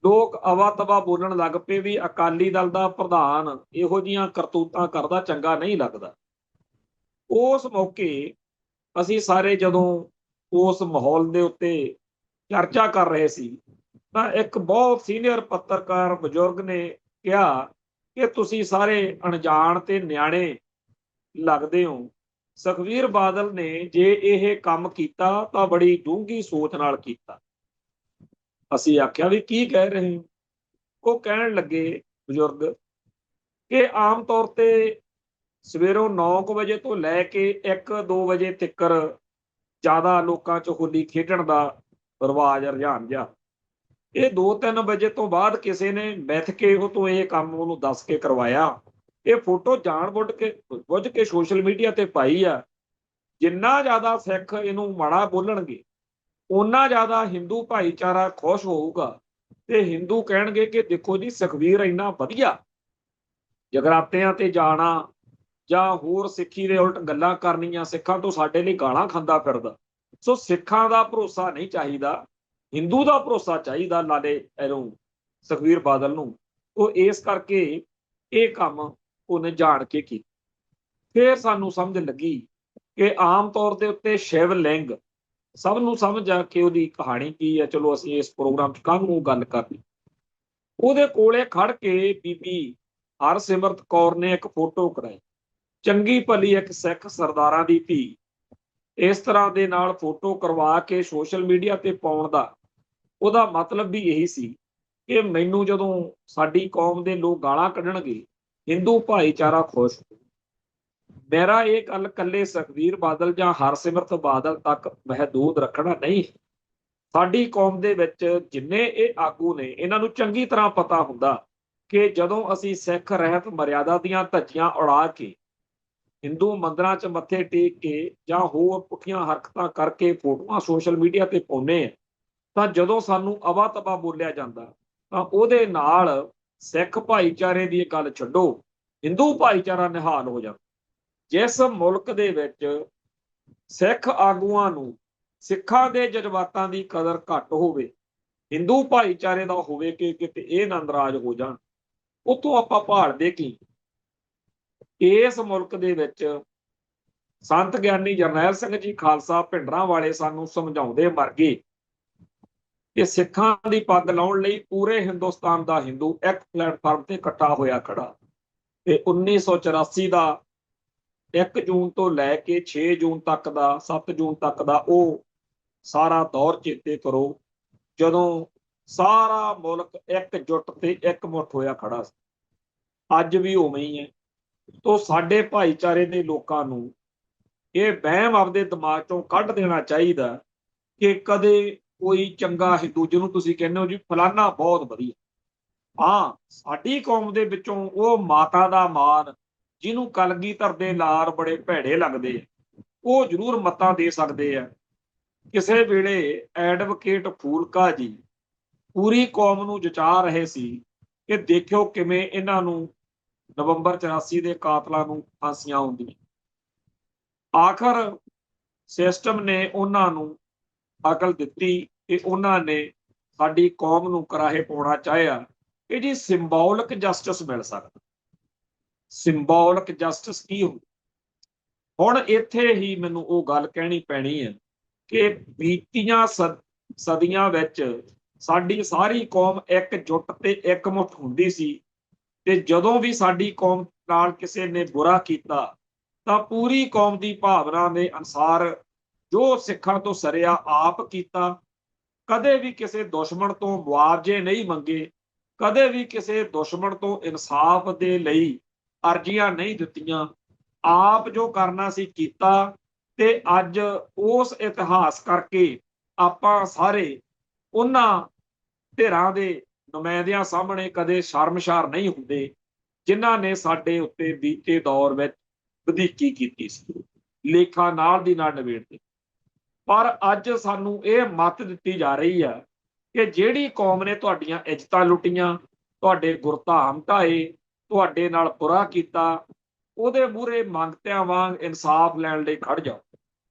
ਲੋਕ ਅਵਾ ਤਵਾ ਬੋਲਣ ਲੱਗ ਪਏ ਵੀ ਅਕਾਲੀ ਦਲ ਦਾ ਪ੍ਰਧਾਨ ਇਹੋ ਜਿਹੀਆਂ ਕਰਤੂਤਾਂ ਕਰਦਾ ਚੰਗਾ ਨਹੀਂ ਲੱਗਦਾ। ਉਸ ਮੌਕੇ ਅਸੀਂ ਸਾਰੇ ਜਦੋਂ ਉਸ ਮਾਹੌਲ ਦੇ ਉੱਤੇ ਚਰਚਾ ਕਰ ਰਹੇ ਸੀ ਤਾਂ ਇੱਕ ਬਹੁਤ ਸੀਨੀਅਰ ਪੱਤਰਕਾਰ ਬਜ਼ੁਰਗ ਨੇ ਕਿਹਾ ਕਿ ਤੁਸੀਂ ਸਾਰੇ ਅਣਜਾਣ ਤੇ ਨਿਆਣੇ ਲੱਗਦੇ ਹੋ। ਸੁਖਬੀਰ ਬਾਦਲ ਨੇ ਜੇ ਇਹ ਕੰਮ ਕੀਤਾ ਤਾਂ ਬੜੀ ਡੂੰਘੀ ਸੋਚ ਨਾਲ ਕੀਤਾ। ਅਸੀਂ ਆਖਿਆ ਵੀ ਕੀ ਕਹਿ ਰਹੇ ਹੋ? ਉਹ ਕਹਿਣ ਲੱਗੇ ਬਜ਼ੁਰਗ ਕਿ ਆਮ ਤੌਰ ਤੇ ਸਵੇਰੋਂ 9 ਵਜੇ ਤੋਂ ਲੈ ਕੇ 1-2 ਵਜੇ ਤੱਕ ਜ਼ਿਆਦਾ ਲੋਕਾਂ 'ਚ ਹੋਲੀ ਖੇਡਣ ਦਾ ਰਿਵਾਜ ਰੁਝਾਨ ਜਿਹਾ। ਇਹ 2-3 ਵਜੇ ਤੋਂ ਬਾਅਦ ਕਿਸੇ ਨੇ ਮਿੱਥ ਕੇ ਉਹ ਤੋਂ ਇਹ ਕੰਮ ਉਹਨੂੰ ਦੱਸ ਕੇ ਕਰਵਾਇਆ। ਇਹ ਫੋਟੋ ਜਾਣ ਬੁੱਝ ਕੇ ਸੋਸ਼ਲ ਮੀਡੀਆ ਤੇ ਪਾਈ ਆ। ਜਿੰਨਾ ਜ਼ਿਆਦਾ ਸਿੱਖ ਇਹਨੂੰ ਮਾੜਾ ਬੋਲਣਗੇ ਓਨਾ ਜ਼ਿਆਦਾ ਹਿੰਦੂ ਭਾਈਚਾਰਾ ਖੁਸ਼ ਹੋਊਗਾ ਤੇ ਹਿੰਦੂ ਕਹਿਣਗੇ ਕਿ ਦੇਖੋ ਜੀ ਸੁਖਬੀਰ ਇੰਨਾ ਵਧੀਆ ਜਗਰਾਤਿਆਂ ਤੇ ਜਾਣਾ ਜਾਂ ਹੋਰ ਸਿੱਖੀ ਦੇ ਉਲਟ ਗੱਲਾਂ ਕਰਨੀਆਂ, ਸਿੱਖਾਂ ਤੋਂ ਸਾਡੇ ਲਈ ਗਾਲਾਂ ਖਾਂਦਾ ਫਿਰਦਾ। ਸੋ ਸਿੱਖਾਂ ਦਾ ਭਰੋਸਾ ਨਹੀਂ ਚਾਹੀਦਾ, ਹਿੰਦੂ ਦਾ ਭਰੋਸਾ ਚਾਹੀਦਾ ਲਾਲੇ ਇਹਨੂੰ ਸੁਖਬੀਰ ਬਾਦਲ ਨੂੰ। ਉਹ ਇਸ ਕਰਕੇ ਇਹ ਕੰਮ ਉਹਨੇ ਜਾਣ ਕੇ ਕੀਤਾ। ਫਿਰ ਸਾਨੂੰ ਸਮਝ ਲੱਗੀ ਕਿ ਆਮ ਤੌਰ ਦੇ ਉੱਤੇ ਸ਼ਿਵ ਲਿੰਗ ਸਭ ਨੂੰ ਸਮਝ ਆ ਕਿ ਉਹਦੀ ਕਹਾਣੀ ਕੀ ਹੈ। ਚਲੋ ਅਸੀਂ ਇਸ ਪ੍ਰੋਗਰਾਮ 'ਚ ਕੱਲ੍ਹ ਨੂੰ ਗੱਲ ਕਰਨੀ। ਉਹਦੇ ਕੋਲੇ ਖੜ ਕੇ ਬੀਬੀ ਹਰਸਿਮਰਤ ਕੌਰ ਨੇ ਇੱਕ ਫੋਟੋ ਕਰਾਈ, ਚੰਗੀ ਭਲੀ ਇੱਕ ਸਿੱਖ ਸਰਦਾਰਾਂ ਦੀ ਧੀ। ਇਸ ਤਰ੍ਹਾਂ ਦੇ ਨਾਲ ਫੋਟੋ ਕਰਵਾ ਕੇ ਸੋਸ਼ਲ ਮੀਡੀਆ ਤੇ ਪਾਉਣ ਦਾ ਉਹਦਾ ਮਤਲਬ ਵੀ ਇਹੀ ਸੀ ਕਿ ਮੈਨੂੰ ਜਦੋਂ ਸਾਡੀ ਕੌਮ ਦੇ ਲੋਕ ਗਾਲਾਂ ਕੱਢਣਗੇ ਹਿੰਦੂ ਭਾਈਚਾਰਾ ਖੁਸ਼ ਹੋ। ਮੇਰਾ ਇਹ ਗੱਲ ਇਕੱਲੇ ਸੁਖਬੀਰ ਬਾਦਲ ਜਾਂ ਹਰਸਿਮਰਤ ਬਾਦਲ ਤੱਕ ਮਹਿਦੂਦ ਰੱਖਣਾ ਨਹੀਂ। ਸਾਡੀ ਕੌਮ ਦੇ ਵਿੱਚ ਜਿੰਨੇ ਇਹ ਆਗੂ ਨੇ ਇਹਨਾਂ ਨੂੰ ਚੰਗੀ ਤਰ੍ਹਾਂ ਪਤਾ ਹੁੰਦਾ ਕਿ ਜਦੋਂ ਅਸੀਂ ਸਿੱਖ ਰਹਿਤ ਮਰਿਆਦਾ ਦੀਆਂ ਧੱਜੀਆਂ ਉਡਾ ਕੇ ਹਿੰਦੂ ਮੰਦਰਾਂ 'ਚ ਮੱਥੇ ਟੇਕ ਕੇ ਜਾਂ ਹੋਰ ਪੁੱਠੀਆਂ ਹਰਕਤਾਂ ਕਰਕੇ ਫੋਟੋਆਂ ਸੋਸ਼ਲ ਮੀਡੀਆ ਤੇ ਪਾਉਂਦੇ ਆ, ਤਾਂ ਜਦੋਂ ਸਾਨੂੰ ਅਵਾ ਤਵਾ ਬੋਲਿਆ ਜਾਂਦਾ ਤਾਂ ਉਹਦੇ ਨਾਲ ਸਿੱਖ ਭਾਈਚਾਰੇ ਦੀ ਗੱਲ ਛੱਡੋ, ਹਿੰਦੂ ਭਾਈਚਾਰਾ ਨਿਹਾਲ ਹੋ ਜਾਂਦਾ। ਜਿਸ ਮੁਲਕ ਦੇ ਵਿੱਚ ਸਿੱਖ ਆਗੂਆਂ ਨੂੰ ਸਿੱਖਾਂ ਦੇ ਜਜ਼ਬਾਤਾਂ ਦੀ ਕਦਰ ਘੱਟ ਹੋਵੇ, ਹਿੰਦੂ ਭਾਈਚਾਰੇ ਦਾ ਹੋਵੇ ਕਿ ਕਿਤੇ ਇਹ ਨਾ ਨਾਰਾਜ਼ ਹੋ ਜਾਣ, ਉੱਥੋਂ ਆਪਾਂ ਭਾਲਦੇ ਕੀ। ਇਸ ਮੁਲਕ ਦੇ ਵਿੱਚ ਸੰਤ ਗਿਆਨੀ ਜਰਨੈਲ ਸਿੰਘ ਜੀ ਖਾਲਸਾ ਭਿੰਡਰਾਂ ਵਾਲੇ ਸਾਨੂੰ ਸਮਝਾਉਂਦੇ ਮਰ ਗਏ ਕਿ ਸਿੱਖਾਂ ਦੀ ਪੱਗ ਲਾਉਣ ਲਈ ਪੂਰੇ ਹਿੰਦੁਸਤਾਨ ਦਾ ਹਿੰਦੂ ਇੱਕ ਪਲੇਟਫਾਰਮ ਤੇ ਇਕੱਠਾ ਹੋਇਆ ਖੜਾ। ਤੇ 1984 ਦਾ 1 ਜੂਨ ਤੋਂ ਲੈ ਕੇ 6 ਜੂਨ ਤੱਕ ਦਾ 7 ਜੂਨ ਤੱਕ ਦਾ ਉਹ ਸਾਰਾ ਦੌਰ ਚੇਤੇ ਕਰੋ ਜਦੋਂ ਸਾਰਾ ਮੁਲਕ ਇਕਜੁੱਟ ਤੇ ਇਕਮੁੱਠ ਹੋਇਆ ਖੜਾ ਸੀ। ਅੱਜ ਵੀ ਉਵੇਂ ਹੀ ਹੈ। ਤੋਂ ਸਾਡੇ ਭਾਈਚਾਰੇ ਦੇ ਲੋਕਾਂ ਨੂੰ ਇਹ ਵਹਿਮ ਆਪਦੇ ਦਿਮਾਗ ਚੋਂ ਕੱਢ ਦੇਣਾ ਚਾਹੀਦਾ ਕਿ ਕਦੇ ਕੋਈ ਚੰਗਾ ਹਿੰਦੂ, ਜਿਹਨੂੰ ਤੁਸੀਂ ਕਹਿੰਦੇ ਹੋ ਜੀ ਫਲਾਨਾ ਬਹੁਤ ਵਧੀਆ, ਹਾਂ ਸਾਡੀ ਕੌਮ ਦੇ ਵਿੱਚੋਂ ਉਹ ਮਾਤਾ ਦਾ ਮਾਨ ਜਿਹਨੂੰ ਕਲਗੀਧਰ ਦੇ ਲਾਲ ਬੜੇ ਭੈੜੇ ਲੱਗਦੇ ਆ, ਉਹ ਜ਼ਰੂਰ ਮੱਤਾਂ ਦੇ ਸਕਦੇ ਆ। ਕਿਸੇ ਵੇਲੇ ਐਡਵੋਕੇਟ ਫੂਲਕਾ ਜੀ ਪੂਰੀ ਕੌਮ ਨੂੰ ਜਚਾ ਰਹੇ ਸੀ ਕਿ ਦੇਖਿਓ ਕਿਵੇਂ ਇਹਨਾਂ ਨੂੰ ਨਵੰਬਰ 84 ਦੇ ਕਾਤਲਾਂ ਨੂੰ ਫਾਂਸੀਆਂ ਹੁੰਦੀਆਂ। ਆਖਰ ਸਿਸਟਮ ਨੇ ਉਹਨਾਂ ਨੂੰ ਅਕਲ ਦਿੱਤੀ ਕਿ ਉਹਨਾਂ ਨੇ ਸਾਡੀ ਕੌਮ ਨੂੰ ਕਰਾਹੇ ਪਾਉਣਾ ਚਾਹਿਆ ਕਿ ਜੀ ਸਿੰਬੋਲਿਕ ਜਸਟਿਸ ਮਿਲ ਸਕਦਾ। ਸਿੰਬੋਲਿਕ ਜਸਟਿਸ ਕੀ ਹੁੰਦੀ? ਹੁਣ ਇੱਥੇ ਹੀ ਮੈਨੂੰ ਉਹ ਗੱਲ ਕਹਿਣੀ ਪੈਣੀ ਹੈ ਕਿ ਬੀਤੀਆਂ ਸਦੀਆਂ ਵਿੱਚ ਸਾਡੀ ਸਾਰੀ ਕੌਮ ਇਕਜੁੱਟ ਤੇ ਇਕਮੁੱਠ ਹੁੰਦੀ ਸੀ ਤੇ ਜਦੋਂ ਵੀ ਸਾਡੀ ਕੌਮ ਨਾਲ ਕਿਸੇ ਨੇ ਬੁਰਾ ਕੀਤਾ ਤਾਂ ਪੂਰੀ ਕੌਮ ਦੀ ਭਾਵਨਾ ਦੇ ਅਨੁਸਾਰ ਜੋ ਸਿੱਖਾਂ ਤੋਂ ਸਰਿਆ ਆਪ ਕੀਤਾ। ਕਦੇ ਵੀ ਕਿਸੇ ਦੁਸ਼ਮਣ ਤੋਂ ਮੁਆਵਜ਼ੇ ਨਹੀਂ ਮੰਗੇ, ਕਦੇ ਵੀ ਕਿਸੇ ਦੁਸ਼ਮਣ ਤੋਂ ਇਨਸਾਫ ਦੇ ਲਈ ਅਰਜ਼ੀਆਂ ਨਹੀਂ ਦਿੱਤੀਆਂ। ਆਪ ਜੋ ਕਰਨਾ ਸੀ ਕੀਤਾ ਤੇ ਅੱਜ ਉਸ ਇਤਿਹਾਸ ਕਰਕੇ ਆਪਾਂ ਸਾਰੇ ਉਹਨਾਂ ਧਿਰਾਂ ਦੇ ਨੁਮਾਇੰਦਿਆਂ ਸਾਹਮਣੇ ਕਦੇ ਸ਼ਰਮਸ਼ਾਰ ਨਹੀਂ ਹੁੰਦੇ ਜਿਨ੍ਹਾਂ ਨੇ ਸਾਡੇ ਉੱਤੇ ਬੀਤੇ ਦੌਰ ਵਿੱਚ ਵਧੀਕੀ ਕੀਤੀ ਸੀ, ਲੇਖਾ ਨਾਲ ਦੀ ਨਾਲ ਨਿਬੇੜਦੇ। ਪਰ ਅੱਜ ਸਾਨੂੰ ਇਹ ਮੱਤ ਦਿੱਤੀ ਜਾ ਰਹੀ ਹੈ ਕਿ ਜਿਹੜੀ ਕੌਮ ਨੇ ਤੁਹਾਡੀਆਂ ਇੱਜ਼ਤਾਂ ਲੁੱਟੀਆਂ, ਤੁਹਾਡੇ ਗੁਰਧਾਮ ਢਾਏ, ਤੁਹਾਡੇ ਨਾਲ ਬੁਰਾ ਕੀਤਾ, ਉਹਦੇ ਮੂਹਰੇ ਮੰਗਤਿਆਂ ਵਾਂਗ ਇਨਸਾਫ ਲੈਣ ਲਈ ਖੜ ਜਾਓ।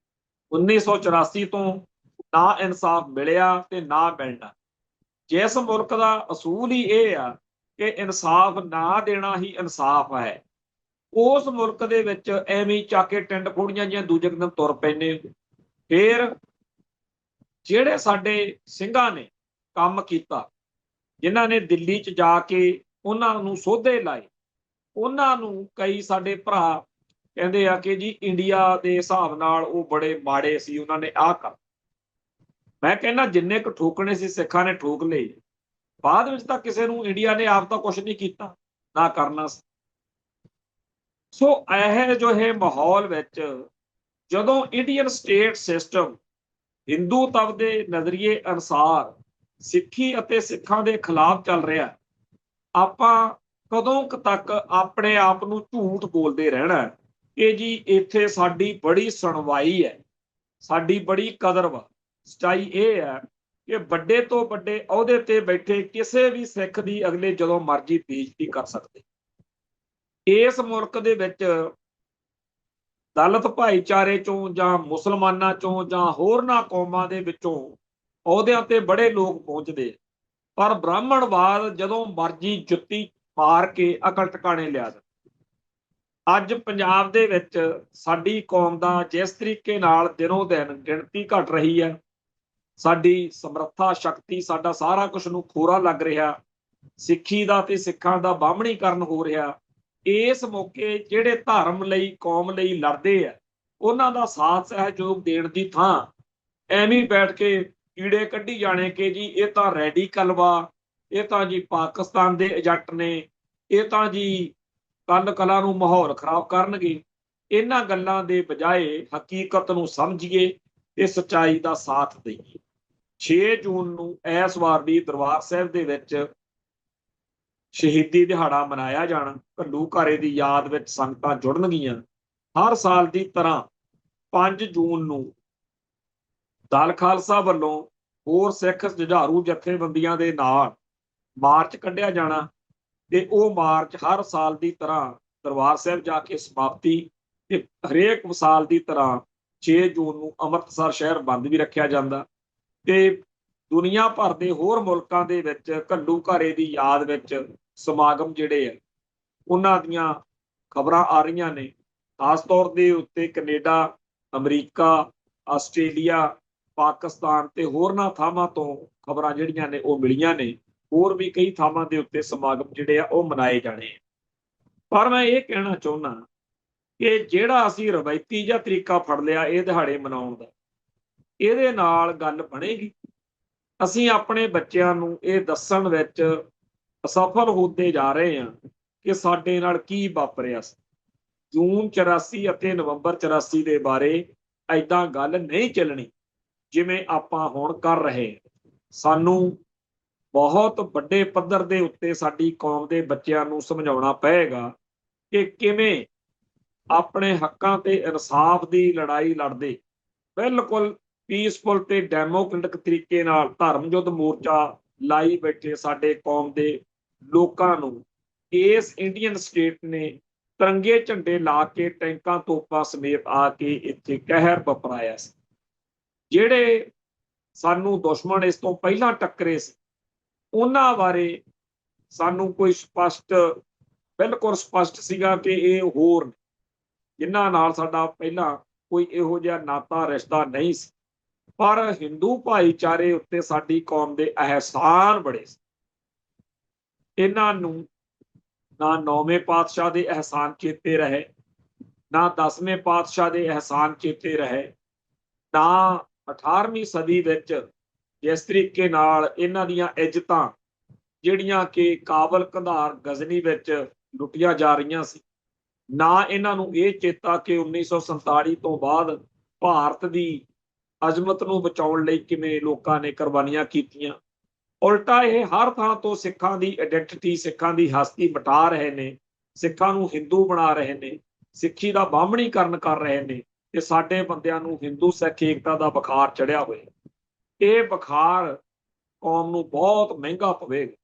1984 ਤੋਂ ਨਾ ਇਨਸਾਫ ਮਿਲਿਆ ਤੇ ਨਾ ਮਿਲਣਾ। ਜਿਸ ਮੁਲਕ ਦਾ ਅਸੂਲ ਹੀ ਇਹ ਆ ਕਿ ਇਨਸਾਫ ਨਾ ਦੇਣਾ ਹੀ ਇਨਸਾਫ ਹੈ, ਉਸ ਮੁਲਕ ਦੇ ਵਿੱਚ ਐਵੇਂ ਚੱਕ ਕੇ ਟਿੰਡ ਫੋੜੀਆਂ ਜਿਹੀਆਂ ਦੂਜੇ ਦਿਨ ਤੁਰ ਪੈਂਦੇ। ਫਿਰ ਜਿਹੜੇ ਸਾਡੇ ਸਿੰਘਾਂ ਨੇ ਕੰਮ ਕੀਤਾ, ਜਿਨ੍ਹਾਂ ਨੇ ਦਿੱਲੀ 'ਚ ਜਾ ਕੇ ਉਹਨਾਂ ਨੂੰ ਸੋਧੇ ਲਾਏ, ਉਹਨਾਂ ਨੂੰ ਕਈ ਸਾਡੇ ਭਰਾ ਕਹਿੰਦੇ ਆ ਕਿ ਜੀ ਇੰਡੀਆ ਦੇ ਹਿਸਾਬ ਨਾਲ ਉਹ ਬੜੇ ਮਾੜੇ ਸੀ, ਉਹਨਾਂ ਨੇ ਆਹ ਕਰ। ਮੈਂ ਕਹਿੰਦਾ ਜਿੰਨੇ ਕੁ ਠੋਕਣੇ ਸੀ ਸਿੱਖਾਂ ਨੇ ਠੋਕ ਲਏ। ਬਾਅਦ ਵਿੱਚ ਤਾਂ ਕਿਸੇ ਨੂੰ ਇੰਡੀਆ ਨੇ ਆਪ ਤਾਂ ਕੁਛ ਨਹੀਂ ਕੀਤਾ, ਨਾ ਕਰਨਾ ਸੀ। ਸੋ ਇਹ ਮਾਹੌਲ ਵਿੱਚ ਜਦੋਂ ਇੰਡੀਅਨ ਸਟੇਟ ਸਿਸਟਮ ਹਿੰਦੂਤਵ ਦੇ ਨਜ਼ਰੀਏ ਅਨੁਸਾਰ ਸਿੱਖੀ ਅਤੇ ਸਿੱਖਾਂ ਦੇ ਖਿਲਾਫ ਚੱਲ ਰਿਹਾ, ਆਪਾਂ ਕਦੋਂ ਕੁ ਤੱਕ ਆਪਣੇ ਆਪ ਨੂੰ ਝੂਠ ਬੋਲਦੇ ਰਹਿਣਾ ਕਿ ਜੀ ਇੱਥੇ ਸਾਡੀ ਬੜੀ ਸੁਣਵਾਈ ਹੈ, ਸਾਡੀ ਬੜੀ ਕਦਰ ਵਾ। ਸੱਚਾਈ ਇਹ ਹੈ ਕਿ ਵੱਡੇ ਤੋਂ ਵੱਡੇ ਅਹੁਦੇ ਤੇ ਬੈਠੇ ਕਿਸੇ ਵੀ ਸਿੱਖ ਦੀ ਅਗਲੇ ਜਦੋਂ ਮਰਜ਼ੀ ਬੇਇੱਜ਼ਤੀ ਕਰ ਸਕਦੇ। ਇਸ ਮੁਲਕ ਦੇ ਵਿੱਚ ਦਲਿਤ ਭਾਈਚਾਰੇ ਚੋਂ ਜਾਂ ਮੁਸਲਮਾਨਾਂ ਚੋਂ ਜਾਂ ਹੋਰਨਾਂ ਕੌਮਾਂ ਦੇ ਵਿੱਚੋਂ ਅਹੁਦਿਆਂ ਤੇ ਬੜੇ ਲੋਕ ਪਹੁੰਚਦੇ, ਪਰ ਬ੍ਰਾਹਮਣਵਾਦ ਜਦੋਂ ਮਰਜ਼ੀ ਜੁੱਤੀ ਮਾਰ ਕੇ ਅਕਲ ਟਿਕਾਣੇ ਲਿਆ ਜਾਂਦਾ। ਅੱਜ ਪੰਜਾਬ ਦੇ ਵਿੱਚ ਸਾਡੀ ਕੌਮ ਦਾ ਜਿਸ ਤਰੀਕੇ ਨਾਲ ਦਿਨੋਂ ਦਿਨ ਗਿਣਤੀ ਘਟ ਰਹੀ ਹੈ, ਸਾਡੀ ਸਮਰੱਥਾ ਸ਼ਕਤੀ, ਸਾਡਾ ਸਾਰਾ ਕੁਝ ਨੂੰ ਖੋਰਾ ਲੱਗ ਰਿਹਾ, ਸਿੱਖੀ ਦਾ ਤੇ ਸਿੱਖਾਂ ਦਾ ਬਾਹਮਣੀਕਰਨ ਹੋ ਰਿਹਾ। ਇਸ ਮੌਕੇ ਜਿਹੜੇ ਧਰਮ ਲਈ ਕੌਮ ਲਈ ਲੜਦੇ ਆ, ਉਹਨਾਂ ਦਾ ਸਾਥ ਸਹਿਯੋਗ ਦੇਣ ਦੀ ਥਾਂ ਐਵੇਂ ਬੈਠ ਕੇ ਕੀੜੇ ਕੱਢੀ ਜਾਣੇ ਕਿ ਜੀ ਇਹ ਤਾਂ ਰੈਡੀਕਲ ਵਾ, ਇਹ ਤਾਂ ਜੀ ਪਾਕਿਸਤਾਨ ਦੇ ਏਜੰਟ ਨੇ, ਇਹ ਤਾਂ ਜੀ ਕੱਲ ਕਲਾ ਨੂੰ ਮਾਹੌਲ ਖਰਾਬ ਕਰਨਗੇ। ਇਹਨਾਂ ਗੱਲਾਂ ਦੇ ਬਜਾਏ ਹਕੀਕਤ ਨੂੰ ਸਮਝੀਏ ਤੇ ਸੱਚਾਈ ਦਾ ਸਾਥ ਦਈਏ। 6 ਜੂਨ ਨੂੰ ਇਸ ਵਾਰ ਵੀ ਦਰਬਾਰ ਸਾਹਿਬ ਦੇ ਵਿੱਚ ਸ਼ਹੀਦੀ ਦਿਹਾੜਾ ਮਨਾਇਆ ਜਾਣਾ। ਘੱਲੂਘਾਰੇ ਦੀ ਯਾਦ ਵਿੱਚ ਸੰਗਤਾਂ ਜੁੜਨਗੀਆਂ। ਹਰ ਸਾਲ ਦੀ ਤਰ੍ਹਾਂ 5 ਜੂਨ ਨੂੰ ਦਲ ਖਾਲਸਾ ਵੱਲੋਂ ਹੋਰ ਸਿੱਖ ਜੁਝਾਰੂ ਜਥੇਬੰਦੀਆਂ ਦੇ ਨਾਲ ਮਾਰਚ ਕੱਢਿਆ ਜਾਣਾ ਤੇ ਉਹ ਮਾਰਚ ਹਰ ਸਾਲ ਦੀ ਤਰ੍ਹਾਂ ਦਰਬਾਰ ਸਾਹਿਬ ਜਾ ਕੇ ਸਮਾਪਤੀ ਤੇ ਹਰੇਕ ਸਾਲ ਦੀ ਤਰ੍ਹਾਂ 6 ਜੂਨ ਨੂੰ ਅੰਮ੍ਰਿਤਸਰ ਸ਼ਹਿਰ ਬੰਦ ਵੀ ਰੱਖਿਆ ਜਾਂਦਾ ਤੇ ਦੁਨੀਆ ਭਰ ਦੇ ਹੋਰ ਮੁਲਕਾਂ ਦੇ ਵਿੱਚ ਘੱਲੂਘਾਰੇ ਦੀ ਯਾਦ ਵਿੱਚ ਸਮਾਗਮ ਜਿਹੜੇ ਆ ਉਹਨਾਂ ਦੀਆਂ ਖਬਰਾਂ ਆ ਰਹੀਆਂ ਨੇ। ਖਾਸ ਤੌਰ ਦੇ ਉੱਤੇ ਕੈਨੇਡਾ, ਅਮਰੀਕਾ, ਆਸਟ੍ਰੇਲੀਆ, ਪਾਕਿਸਤਾਨ ਤੇ ਹੋਰਨਾਂ ਥਾਵਾਂ ਤੋਂ ਖਬਰਾਂ ਜਿਹੜੀਆਂ ਨੇ ਉਹ ਮਿਲੀਆਂ ਨੇ। ਹੋਰ ਵੀ ਕਈ ਥਾਵਾਂ ਦੇ ਉੱਤੇ ਸਮਾਗਮ ਜਿਹੜੇ ਆ ਉਹ ਮਨਾਏ ਜਾਣੇ ਆ। ਪਰ ਮੈਂ ਇਹ ਕਹਿਣਾ ਚਾਹੁੰਦਾ ਕਿ ਜਿਹੜਾ ਅਸੀਂ ਰਵਾਇਤੀ ਜਿਹਾ ਤਰੀਕਾ ਫੜ ਲਿਆ ਇਹ ਦਿਹਾੜੇ ਮਨਾਉਣ ਦਾ, ਇਹਦੇ ਨਾਲ ਗੱਲ ਬਣੇਗੀ? ਅਸੀਂ ਆਪਣੇ ਬੱਚਿਆਂ ਨੂੰ ਇਹ ਦੱਸਣ ਵਿੱਚ ਅਸਫਲ ਹੁੰਦੇ ਜਾ ਰਹੇ ਹਾਂ ਕਿ ਸਾਡੇ ਨਾਲ ਕੀ ਵਾਪਰਿਆ ਸੀ। ਜੂਨ 84 ਅਤੇ ਨਵੰਬਰ 84 ਦੇ ਬਾਰੇ ਏਦਾਂ ਗੱਲ ਨਹੀਂ ਚੱਲਣੀ ਜਿਵੇਂ ਆਪਾਂ ਹੁਣ ਕਰ ਰਹੇ। ਸਾਨੂੰ ਬਹੁਤ ਵੱਡੇ ਪੱਧਰ ਦੇ ਉੱਤੇ ਸਾਡੀ ਕੌਮ ਦੇ ਬੱਚਿਆਂ ਨੂੰ ਸਮਝਾਉਣਾ ਪਏਗਾ ਕਿ ਕਿਵੇਂ ਆਪਣੇ ਹੱਕਾਂ ਤੇ ਇਨਸਾਫ ਦੀ ਲੜਾਈ ਲੜਦੇ ਬਿਲਕੁਲ ਪੀਸਫੁਲ ਤੇ ਡੈਮੋਕ੍ਰੈਟਿਕ ਤਰੀਕੇ ਨਾਲ ਧਰਮ ਯੁੱਧ ਮੋਰਚਾ ਲਾਈ ਬੈਠੇ ਸਾਡੇ ਕੌਮ ਦੇ ਲੋਕਾਂ ਨੂੰ ਇਸ ਇੰਡੀਅਨ ਸਟੇਟ ਨੇ ਤਿਰੰਗੇ ਝੰਡੇ ਲਾ ਕੇ ਟੈਂਕਾਂ ਤੋਪਾਂ ਸਮੇਤ ਆ ਕੇ ਇੱਥੇ ਕਹਿਰ ਵਪਰਾਇਆ ਸੀ। ਜਿਹੜੇ ਸਾਨੂੰ ਦੁਸ਼ਮਣ ਇਸ ਤੋਂ ਪਹਿਲਾਂ ਟੱਕਰੇ ਸੀ ਉਹਨਾਂ ਬਾਰੇ ਸਾਨੂੰ ਕੋਈ ਬਿਲਕੁਲ ਸਪਸ਼ਟ ਸੀਗਾ ਕਿ ਇਹ ਹੋਰ ਨੇ ਜਿਨ੍ਹਾਂ ਨਾਲ ਸਾਡਾ ਪਹਿਲਾਂ ਕੋਈ ਇਹੋ ਜਿਹਾ ਨਾਤਾ ਰਿਸ਼ਤਾ ਨਹੀਂ ਸੀ। ਪਰ ਹਿੰਦੂ ਭਾਈਚਾਰੇ ਉੱਤੇ ਸਾਡੀ ਕੌਮ ਦੇ ਅਹਿਸਾਨ ਬੜੇ ਸੀ। ਇਹਨਾਂ ਨੂੰ ਨਾ 9ਵੇਂ ਪਾਤਸ਼ਾਹ ਦੇ ਅਹਿਸਾਨ ਚੇਤੇ ਰਹੇ, ਨਾ 10ਵੇਂ ਪਾਤਸ਼ਾਹ ਦੇ ਅਹਿਸਾਨ ਚੇਤੇ ਰਹੇ, ਨਾ 18ਵੀਂ ਸਦੀ ਵਿੱਚ ਜਿਸ ਤਰੀਕੇ ਨਾਲ ਇਹਨਾਂ ਦੀਆਂ ਇੱਜ਼ਤਾਂ ਜਿਹੜੀਆਂ ਕਿ ਕਾਬਲ ਕੰਧਾਰ ਗਜ਼ਨੀ ਵਿੱਚ ਲੁੱਟੀਆਂ ਜਾ ਰਹੀਆਂ ਸੀ, ਨਾ ਇਹਨਾਂ ਨੂੰ ਇਹ ਚੇਤਾ ਕਿ 1947 ਤੋਂ ਬਾਅਦ ਭਾਰਤ ਦੀ ਅਜ਼ਮਤ ਨੂੰ ਬਚਾਉਣ ਲਈ ਕਿਵੇਂ ਲੋਕਾਂ ਨੇ ਕੁਰਬਾਨੀਆਂ ਕੀਤੀਆਂ। ਉਲਟਾ ਇਹ ਹਰ ਥਾਂ ਤੋਂ ਸਿੱਖਾਂ ਦੀ ਆਇਡੈਂਟੀਟੀ, ਸਿੱਖਾਂ ਦੀ ਹਸਤੀ ਮਿਟਾ ਰਹੇ ਨੇ, ਸਿੱਖਾਂ ਨੂੰ ਹਿੰਦੂ ਬਣਾ ਰਹੇ ਨੇ, ਸਿੱਖੀ ਦਾ ਬਾਹਮਣੀਕਰਨ ਕਰ ਰਹੇ ਨੇ ਤੇ ਸਾਡੇ ਬੰਦਿਆਂ ਨੂੰ ਹਿੰਦੂ ਸਿੱਖ ਏਕਤਾ ਦਾ ਬੁਖਾਰ ਚੜਿਆ ਹੋਇਆ। ਇਹ ਬੁਖਾਰ ਕੌਮ ਨੂੰ ਬਹੁਤ ਮਹਿੰਗਾ ਪਵੇਗਾ।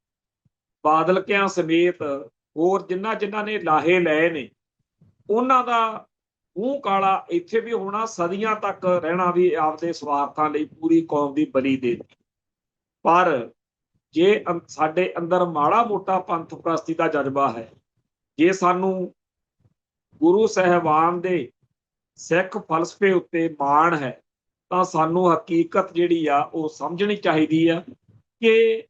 ਬਾਦਲਕਿਆਂ ਸਮੇਤ ਹੋਰ ਜਿਨ੍ਹਾਂ ਨੇ ਲਾਹੇ ਲਏ ਨੇ ਉਹਨਾਂ ਦਾ ਮੂੰਹ ਕਾਲਾ ਇੱਥੇ ਵੀ ਹੋਣਾ, ਸਦੀਆਂ ਤੱਕ ਰਹਿਣਾ ਵੀ ਆਪਦੇ ਸਵਾਰਥਾਂ ਲਈ ਪੂਰੀ ਕੌਮ ਦੀ ਬਲੀ ਦੇ ਦਿੱਤੀ। ਪਰ ਜੇ ਸਾਡੇ ਅੰਦਰ ਮਾੜਾ ਮੋਟਾ ਪੰਥ ਪ੍ਰਸਤੀ ਦਾ ਜਜ਼ਬਾ ਹੈ, ਜੇ ਸਾਨੂੰ ਗੁਰੂ ਸਾਹਿਬਾਨ ਦੇ ਸਿੱਖ ਫਲਸਫੇ ਉੱਤੇ ਮਾਣ ਹੈ, ਤਾਂ ਸਾਨੂੰ ਹਕੀਕਤ ਜਿਹੜੀ ਆ ਉਹ ਸਮਝਣੀ ਚਾਹੀਦੀ ਆ ਕਿ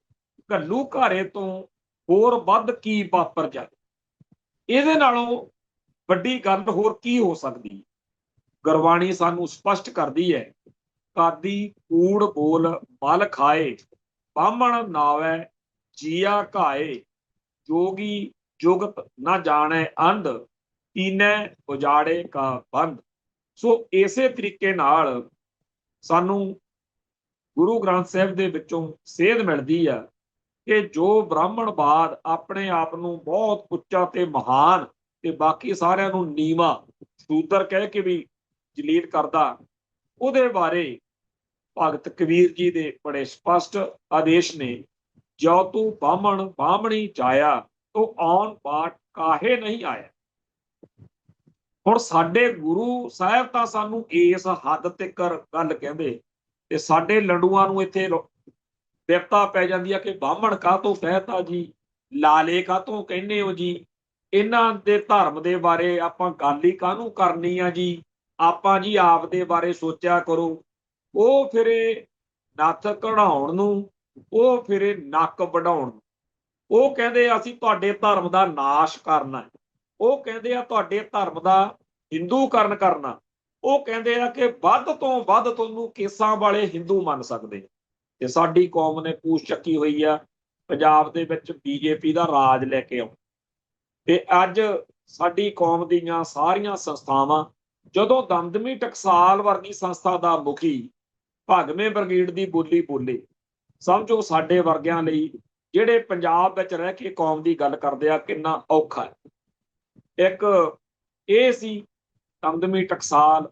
ਘੱਲੂਘਾਰੇ ਤੋਂ ਹੋਰ ਵੱਧ ਕੀ ਵਾਪਰ ਜਾਵੇ। ਇਹਦੇ ਨਾਲੋਂ ਵੱਡੀ ਗੱਲ ਹੋਰ ਕੀ ਹੋ ਸਕਦੀ ਹੈ। ਗੁਰਬਾਣੀ ਸਾਨੂੰ ਸਪਸ਼ਟ ਕਰਦੀ ਹੈ, ਕਾਦੀ ਕੂੜ ਬੋਲ ਮਲ ਖਾਏ, ਬਾਹਮਣ ਨਾਵੈ ਜੀਆ ਘਾਏ, ਜੋਗੀ ਜੁਗਤ ਨਾ ਜਾਣੈ ਅੰਧ, ਕੀਨੈ ਉਜਾੜੇ ਕਾ ਬੰਧ। ਸੋ ਇਸੇ ਤਰੀਕੇ ਨਾਲ ਸਾਨੂੰ ਗੁਰੂ ਗ੍ਰੰਥ ਸਾਹਿਬ ਦੇ ਵਿੱਚੋਂ ਸੇਧ ਮਿਲਦੀ ਆ ਕਿ ਜੋ ਬ੍ਰਾਹਮਣਵਾਦ ਆਪਣੇ ਆਪ ਨੂੰ ਬਹੁਤ ਉੱਚਾ ਤੇ ਮਹਾਨ ਤੇ ਬਾਕੀ ਸਾਰਿਆਂ ਨੂੰ ਨੀਵਾਂ ਸ਼ੂਦਰ ਕਹਿ ਕੇ ਵੀ ਜਲੀਲ ਕਰਦਾ, ਉਹਦੇ ਬਾਰੇ ਭਗਤ ਕਬੀਰ ਜੀ ਦੇ ਬੜੇ ਸਪਸ਼ਟ ਆਦੇਸ਼ ਨੇ। ਜੋ ਤੂੰ ਬਾਹਮਣ ਬਾਹਮਣੀ ਜਾਇਆ, ਤੋ ਆਉਣ ਬਾਟ ਕਾਹੇ ਨਹੀਂ ਆਇਆ। ਹੁਣ ਸਾਡੇ ਗੁਰੂ ਸਾਹਿਬ ਤਾਂ ਸਾਨੂੰ ਇਸ ਹੱਦ ਤੱਕ ਗੱਲ ਕਹਿੰਦੇ, ਤੇ ਸਾਡੇ ਲੰਡੂਆਂ ਨੂੰ ਇੱਥੇ ਵਿਪਤਾ ਪੈ ਜਾਂਦੀ ਆ ਕਿ ਬਾਹਮਣ ਕਾਹਤੋਂ ਕਹਿਤਾ ਜੀ, ਲਾਲੇ ਕਾਹਤੋਂ ਕਹਿੰਦੇ ਹੋ ਜੀ, ਇਹਨਾਂ ਦੇ ਧਰਮ ਦੇ ਬਾਰੇ ਆਪਾਂ ਗੱਲ ਹੀ ਕਾਹਨੂੰ ਕਰਨੀ ਆ ਜੀ, ਆਪਾਂ ਜੀ ਆਪ ਦੇ ਬਾਰੇ ਸੋਚਿਆ ਕਰੋ। ਉਹ ਫਿਰੇ ਨੱਥ ਕਢਾਉਣ ਨੂੰ, ਉਹ ਫਿਰੇ ਨੱਕ ਵਢਾਉਣ ਨੂੰ। ਉਹ ਕਹਿੰਦੇ ਅਸੀਂ ਤੁਹਾਡੇ ਧਰਮ ਦਾ ਨਾਸ਼ ਕਰਨਾ, ਉਹ ਕਹਿੰਦੇ ਆ ਤੁਹਾਡੇ ਧਰਮ ਦਾ ਹਿੰਦੂਕਰਨ ਕਰਨਾ, ਉਹ ਕਹਿੰਦੇ ਆ ਕਿ ਵੱਧ ਤੋਂ ਵੱਧ ਤੁਹਾਨੂੰ ਕੇਸਾਂ ਵਾਲੇ ਹਿੰਦੂ ਮੰਨ ਸਕਦੇ। ਤੇ ਸਾਡੀ ਕੌਮ ਨੇ ਪੂਛ ਚੱਕੀ ਹੋਈ ਆ ਪੰਜਾਬ ਦੇ ਵਿੱਚ ਬੀਜੇਪੀ ਦਾ ਰਾਜ ਲੈ ਕੇ ਆਉ। ਤੇ ਅੱਜ ਸਾਡੀ ਕੌਮ ਦੀਆਂ ਸਾਰੀਆਂ ਸੰਸਥਾਵਾਂ, ਜਦੋਂ ਦਮਦਮੀ ਟਕਸਾਲ ਵਰਗੀ ਸੰਸਥਾ ਦਾ ਮੁਖੀ ਭਗਵੇਂ ਬ੍ਰਿਗੇਡ ਦੀ ਬੋਲੀ ਬੋਲੇ, ਸਮਝੋ ਸਾਡੇ ਵਰਗਿਆਂ ਲਈ ਜਿਹੜੇ ਪੰਜਾਬ ਵਿੱਚ ਰਹਿ ਕੇ ਕੌਮ ਦੀ ਗੱਲ ਕਰਦੇ ਆ ਕਿੰਨਾ ਔਖਾ ਹੈ। ਇੱਕ ਇਹ ਸੀ ਦਮਦਮੀ ਟਕਸਾਲ,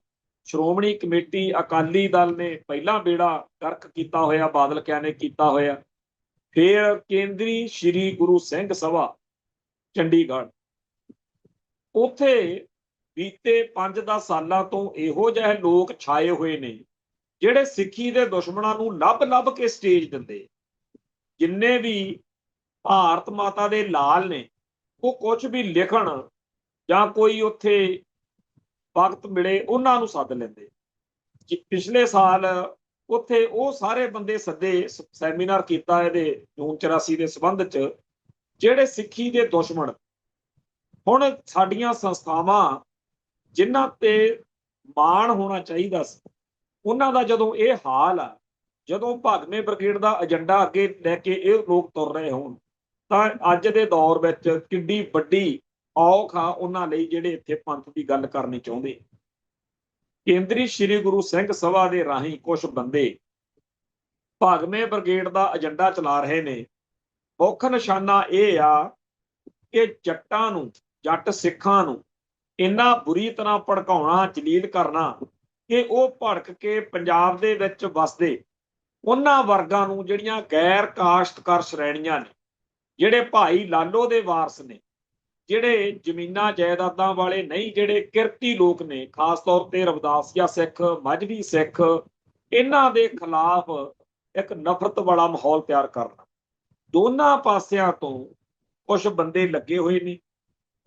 ਸ਼੍ਰੋਮਣੀ ਕਮੇਟੀ ਅਕਾਲੀ ਦਲ ਨੇ ਪਹਿਲਾਂ ਬੇੜਾ ਗਰਕ ਕੀਤਾ ਹੋਇਆ, ਬਾਦਲ ਕਿਆਂ ਨੇ ਕੀਤਾ ਹੋਇਆ। ਫਿਰ ਕੇਂਦਰੀ ਸ਼੍ਰੀ ਗੁਰੂ ਸਿੰਘ ਸਭਾ ਚੰਡੀਗੜ੍ਹ, ਉੱਥੇ ਬੀਤੇ 5-10 ਸਾਲਾਂ ਤੋਂ ਇਹੋ ਜਿਹੇ ਲੋਕ ਛਾਏ ਹੋਏ ਨੇ ਜਿਹੜੇ ਸਿੱਖੀ ਦੇ ਦੁਸ਼ਮਣਾਂ ਨੂੰ ਲੱਭ ਕੇ ਸਟੇਜ ਦਿੰਦੇ। ਜਿੰਨੇ ਵੀ ਭਾਰਤ ਮਾਤਾ ਦੇ ਲਾਲ ਨੇ, ਉਹ ਕੁਝ ਵੀ ਲਿਖਣ ਜਾਂ ਕੋਈ ਉੱਥੇ ਵਕਤ ਮਿਲੇ ਉਹਨਾਂ ਨੂੰ ਸੱਦ ਲੈਂਦੇ। ਪਿਛਲੇ ਸਾਲ ਉੱਥੇ ਉਹ ਸਾਰੇ ਬੰਦੇ ਸੱਦੇ, ਸੈਮੀਨਾਰ ਕੀਤਾ ਇਹਦੇ ਜੂਨ 84 ਦੇ ਸੰਬੰਧ 'ਚ, ਜਿਹੜੇ ਸਿੱਖੀ ਦੇ ਦੁਸ਼ਮਣ। ਹੁਣ ਸਾਡੀਆਂ ਸੰਸਥਾਵਾਂ ਜਿਨ੍ਹਾਂ ਤੇ ਮਾਣ ਹੋਣਾ ਚਾਹੀਦਾ ਸੀ, ਉਹਨਾਂ ਦਾ ਜਦੋਂ ਇਹ ਹਾਲ ਆ, ਜਦੋਂ ਭਗਵੇਂ ਬ੍ਰਿਗੇਡ ਦਾ ਏਜੰਡਾ ਅੱਗੇ ਲੈ ਕੇ ਇਹ ਲੋਕ ਤੁਰ ਰਹੇ ਹੋਣ, ਤਾਂ ਅੱਜ ਦੇ ਦੌਰ ਵਿੱਚ ਕਿੱਡੀ ਵੱਡੀ ਔਖ ਆ ਉਹਨਾਂ ਲਈ ਜਿਹੜੇ ਇੱਥੇ ਪੰਥ ਦੀ ਗੱਲ ਕਰਨੀ ਚਾਹੁੰਦੇ। ਕੇਂਦਰੀ ਸ਼੍ਰੀ ਗੁਰੂ ਸਿੰਘ ਸਭਾ ਦੇ ਰਾਹੀਂ ਕੁਝ ਬੰਦੇ ਭਗਵੇਂ ਬ੍ਰਿਗੇਡ ਦਾ ਏਜੰਡਾ ਚਲਾ ਰਹੇ ਨੇ। ਮੁੱਖ ਨਿਸ਼ਾਨਾ ਇਹ ਆ ਕਿ ਜੱਟਾਂ ਨੂੰ, ਜੱਟ ਸਿੱਖਾਂ ਨੂੰ ਇੰਨਾ ਬੁਰੀ ਤਰ੍ਹਾਂ ਭੜਕਾਉਣਾ, ਜਲੀਲ ਕਰਨਾ ਕਿ ਉਹ ਭੜਕ ਕੇ ਪੰਜਾਬ ਦੇ ਵਿੱਚ ਵਸਦੇ ਉਹਨਾਂ ਵਰਗਾਂ ਨੂੰ, ਜਿਹੜੀਆਂ ਗੈਰ ਕਾਸ਼ਤਕਾਰ ਸ਼੍ਰੇਣੀਆਂ ਨੇ, ਜਿਹੜੇ ਭਾਈ ਲਾਲੋ ਦੇ ਵਾਰਸ ਨੇ, ਜਿਹੜੇ ਜ਼ਮੀਨਾਂ ਜਾਇਦਾਦਾਂ ਵਾਲੇ ਨਹੀਂ, ਜਿਹੜੇ ਕਿਰਤੀ ਲੋਕ ਨੇ, ਖਾਸ ਤੌਰ ਤੇ ਰਵਿਦਾਸੀਆ ਸਿੱਖ, ਮਜ਼੍ਹਬੀ ਸਿੱਖ, ਇਹਨਾਂ ਦੇ ਖਿਲਾਫ ਇੱਕ ਨਫ਼ਰਤ ਵਾਲਾ ਮਾਹੌਲ ਤਿਆਰ ਕਰਨਾ। ਦੋਨਾਂ ਪਾਸਿਆਂ ਤੋਂ ਕੁਝ ਬੰਦੇ ਲੱਗੇ ਹੋਏ ਨੇ,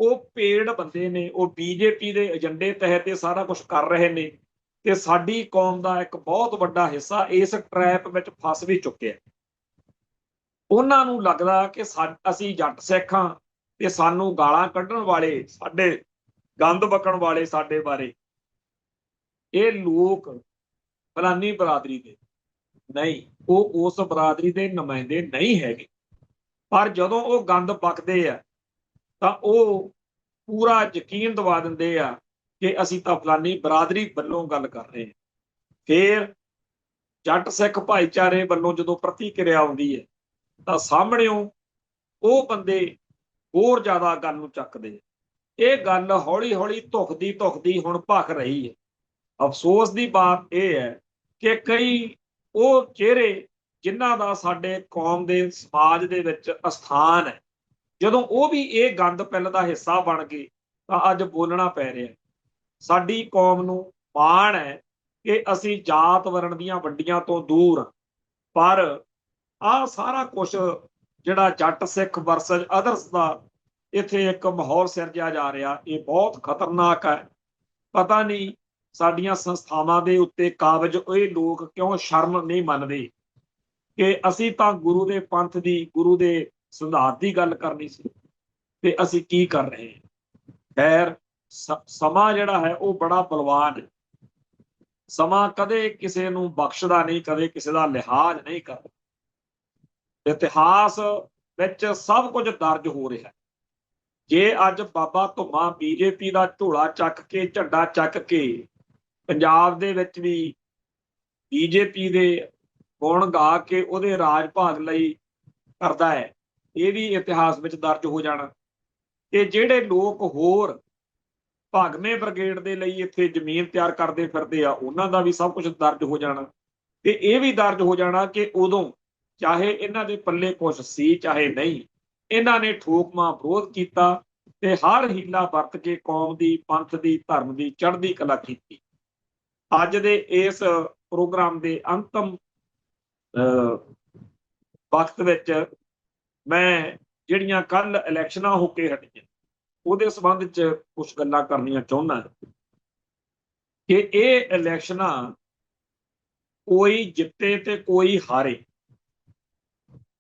ਉਹ ਪੇਡ ਬੰਦੇ ਨੇ, ਉਹ ਬੀਜੇਪੀ ਦੇ ਏਜੰਡੇ ਤਹਿਤ ਇਹ ਸਾਰਾ ਕੁਝ ਕਰ ਰਹੇ ਨੇ। ਤੇ ਸਾਡੀ ਕੌਮ ਦਾ ਇੱਕ ਬਹੁਤ ਵੱਡਾ ਹਿੱਸਾ ਇਸ ਟਰੈਪ ਵਿੱਚ ਫਸ ਵੀ ਚੁੱਕਿਆ। ਉਹਨਾਂ ਨੂੰ ਲੱਗਦਾ ਕਿ ਅਸੀਂ ਜੱਟ ਸਿੱਖਾਂ ਤੇ ਸਾਨੂੰ ਗਾਲਾਂ ਕੱਢਣ ਵਾਲੇ, ਸਾਡੇ ਗੰਦ ਬਕਣ ਵਾਲੇ ਸਾਡੇ ਬਾਰੇ, ਇਹ ਲੋਕ ਫਲਾਨੀ ਬਰਾਦਰੀ ਦੇ ਨਹੀਂ, ਉਹ ਉਸ ਬਰਾਦਰੀ ਦੇ ਨੁਮਾਇੰਦੇ ਨਹੀਂ ਹੈਗੇ। ਪਰ ਜਦੋਂ ਉਹ ਗੰਦ ਬਕਦੇ ਆ ਤਾਂ ਉਹ ਪੂਰਾ ਯਕੀਨ ਦਿਵਾ ਦਿੰਦੇ ਆ ਕਿ ਅਸੀਂ ਤਾਂ ਫਲਾਨੀ ਬਰਾਦਰੀ ਵੱਲੋਂ ਗੱਲ ਕਰ ਰਹੇ ਹਾਂ। ਫਿਰ ਜੱਟ ਸਿੱਖ ਭਾਈਚਾਰੇ ਵੱਲੋਂ ਜਦੋਂ ਪ੍ਰਤੀਕਿਰਿਆ ਆਉਂਦੀ ਹੈ ਤਾਂ ਸਾਹਮਣਿਓਂ ਉਹ ਬੰਦੇ ਹੋਰ ਜ਼ਿਆਦਾ ਗੱਲ ਨੂੰ ਚੱਕਦੇ। ਇਹ ਗੱਲ ਹੌਲੀ ਹੌਲੀ ਧੁਖਦੀ ਹੁਣ ਭਖ ਰਹੀ ਹੈ। ਅਫਸੋਸ ਦੀ ਬਾਤ ਇਹ ਹੈ ਕਿ ਕਈ ਉਹ ਚਿਹਰੇ ਜਿਨ੍ਹਾਂ ਦਾ ਸਾਡੇ ਕੌਮ ਦੇ ਸਮਾਜ ਦੇ ਵਿੱਚ ਅਸਥਾਨ ਹੈ, ਜਦੋਂ ਉਹ ਵੀ ਇਹ ਗੰਦ ਪਿੱਲ ਦਾ ਹਿੱਸਾ ਬਣ ਗਏ ਤਾਂ ਅੱਜ ਬੋਲਣਾ ਪੈ ਰਿਹਾ। ਸਾਡੀ ਕੌਮ ਨੂੰ ਮਾਣ ਹੈ ਕਿ ਅਸੀਂ ਜਾਤ ਵਰਣ ਦੀਆਂ ਵੰਡੀਆਂ ਤੋਂ ਦੂਰ, ਪਰ ਆਹ ਸਾਰਾ ਕੁਝ ਜਿਹੜਾ ਜੱਟ ਸਿੱਖ ਵਰਸਸ ਅਦਰਸ ਦਾ ਇੱਥੇ ਇੱਕ ਮਾਹੌਲ ਸਿਰਜਿਆ ਜਾ ਰਿਹਾ, ਇਹ ਬਹੁਤ ਖਤਰਨਾਕ ਹੈ। ਪਤਾ ਨਹੀਂ ਸਾਡੀਆਂ ਸੰਸਥਾਵਾਂ ਦੇ ਉੱਤੇ ਕਾਬਜ ਇਹ ਲੋਕ ਕਿਉਂ ਸ਼ਰਮ ਨਹੀਂ ਮੰਨਦੇ ਕਿ ਅਸੀਂ ਤਾਂ ਗੁਰੂ ਦੇ ਪੰਥ ਦੀ, ਗੁਰੂ ਦੇ ਸਿਧਾਂਤ ਦੀ ਗੱਲ ਕਰਨੀ ਸੀ ਤੇ ਅਸੀਂ ਕੀ ਕਰ ਰਹੇ ਹਾਂ। ਖੈਰ, ਸਮਾਂ ਜਿਹੜਾ ਹੈ ਉਹ ਬੜਾ ਬਲਵਾਨ ਹੈ। ਸਮਾਂ ਕਦੇ ਕਿਸੇ ਨੂੰ ਬਖਸ਼ਦਾ ਨਹੀਂ, ਕਦੇ ਕਿਸੇ ਦਾ ਲਿਹਾਜ਼ ਨਹੀਂ ਕਰਦਾ। ਇਤਿਹਾਸ ਵਿੱਚ ਸਭ ਕੁਝ ਦਰਜ ਹੋ ਰਿਹਾ। ਜੇ ਅੱਜ ਬਾਬਾ ਧੁੰਮਾ ਬੀਜੇਪੀ ਦਾ ਝੋਲਾ ਚੱਕ ਕੇ, ਝੰਡਾ ਚੱਕ ਕੇ ਪੰਜਾਬ ਦੇ ਵਿੱਚ ਵੀ ਬੀਜੇਪੀ ਦੇ ਗੁਣ ਗਾ ਕੇ ਉਹਦੇ ਰਾਜ ਭਾਗ ਲਈ ਕਰਦਾ ਹੈ, ਇਹ ਵੀ ਇਤਿਹਾਸ ਵਿੱਚ ਦਰਜ ਹੋ ਜਾਣਾ। ਤੇ ਜਿਹੜੇ ਲੋਕ ਹੋਰ ਭਾਗਵੇਂ ਬ੍ਰਿਗੇਡ ਦੇ ਲਈ ਇੱਥੇ ਜ਼ਮੀਨ ਤਿਆਰ ਕਰਦੇ ਫਿਰਦੇ ਆ, ਉਹਨਾਂ ਦਾ ਵੀ ਸਭ ਕੁਝ ਦਰਜ ਹੋ ਜਾਣਾ। ਤੇ ਇਹ ਵੀ ਦਰਜ ਹੋ ਜਾਣਾ ਕਿ ਉਦੋਂ ਚਾਹੇ ਇਹਨਾਂ ਦੇ ਪੱਲੇ ਕੁਛ ਸੀ ਚਾਹੇ ਨਹੀਂ, ਇਹਨਾਂ ਨੇ ਠੋਕਮਾ ਵਿਰੋਧ ਕੀਤਾ ਤੇ ਹਰ ਹੀਲਾ ਵਰਤ ਕੇ ਕੌਮ ਦੀ, ਪੰਥ ਦੀ, ਧਰਮ ਦੀ ਚੜ੍ਹਦੀ ਕਲਾ ਕੀਤੀ। ਅੱਜ ਦੇ ਇਸ ਪ੍ਰੋਗਰਾਮ ਦੇ ਅੰਤਮ ਵਕਤ ਵਿੱਚ ਮੈਂ ਜਿਹੜੀਆਂ ਕੱਲ ਇਲੈਕਸ਼ਨਾਂ ਹੋ ਕੇ ਹਟੀਆਂ ਉਹਦੇ ਸੰਬੰਧ 'ਚ ਕੁਝ ਗੱਲਾਂ ਕਰਨੀਆਂ ਚਾਹੁੰਦਾ ਕਿ ਇਹ ਇਲੈਕਸ਼ਨਾਂ ਕੋਈ ਜਿੱਤੇ ਤੇ ਕੋਈ ਹਾਰੇ।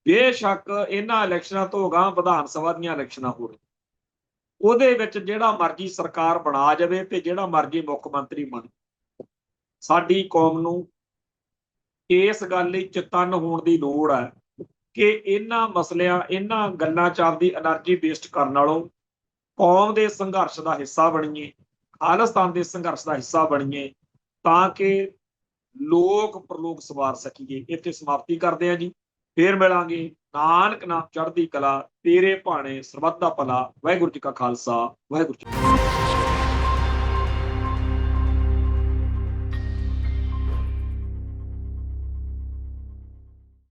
ਬੇਸ਼ੱਕ ਇਹਨਾਂ ਇਲੈਕਸ਼ਨਾਂ ਤੋਂ ਅਗਾਂਹ ਵਿਧਾਨ ਸਭਾ ਦੀਆਂ ਇਲੈਕਸ਼ਨਾਂ ਹੋ ਰਹੀਆਂ, ਉਹਦੇ ਵਿੱਚ ਜਿਹੜਾ ਮਰਜ਼ੀ ਸਰਕਾਰ ਬਣਾ ਜਾਵੇ ਤੇ ਜਿਹੜਾ ਮਰਜ਼ੀ ਮੁੱਖ ਮੰਤਰੀ ਬਣੇ, ਸਾਡੀ ਕੌਮ ਨੂੰ ਇਸ ਗੱਲ ਲਈ ਚੇਤੰਨ ਹੋਣ ਦੀ ਲੋੜ ਹੈ ਕਿ ਇਹਨਾਂ ਮਸਲਿਆਂ, ਇਹਨਾਂ ਗੱਲਾਂ 'ਚ ਆਪਦੀ એનર્ਜੀ ਵੇਸਟ ਕਰਨ ਨਾਲੋਂ ਕੌਮ ਦੇ ਸੰਘਰਸ਼ ਦਾ ਹਿੱਸਾ ਬਣੀਏ, ਖਾਲਿਸਤਾਨ ਦੇ ਸੰਘਰਸ਼ ਦਾ ਹਿੱਸਾ ਬਣੀਏ, ਤਾਂ ਕਿ ਲੋਕ ਪ੍ਰਲੋਕ ਸਵਾਰ ਸਕੀਏ। ਇੱਥੇ ਸਮਾਪਤੀ ਕਰਦੇ ਹਾਂ ਜੀ, ਫੇਰ ਮਿਲਾਂਗੇ। ਨਾਨਕ ਨਾਮ ਚੜ੍ਹਦੀ ਕਲਾ, ਤੇਰੇ ਭਾਣੇ ਸਰਬੱਤ ਦਾ ਭਲਾ। ਵਾਹਿਗੁਰੂ ਜੀ ਕਾ ਖਾਲਸਾ, ਵਾਹਿਗੁਰੂ ਜੀ ਕੀ ਫਤਿਹ।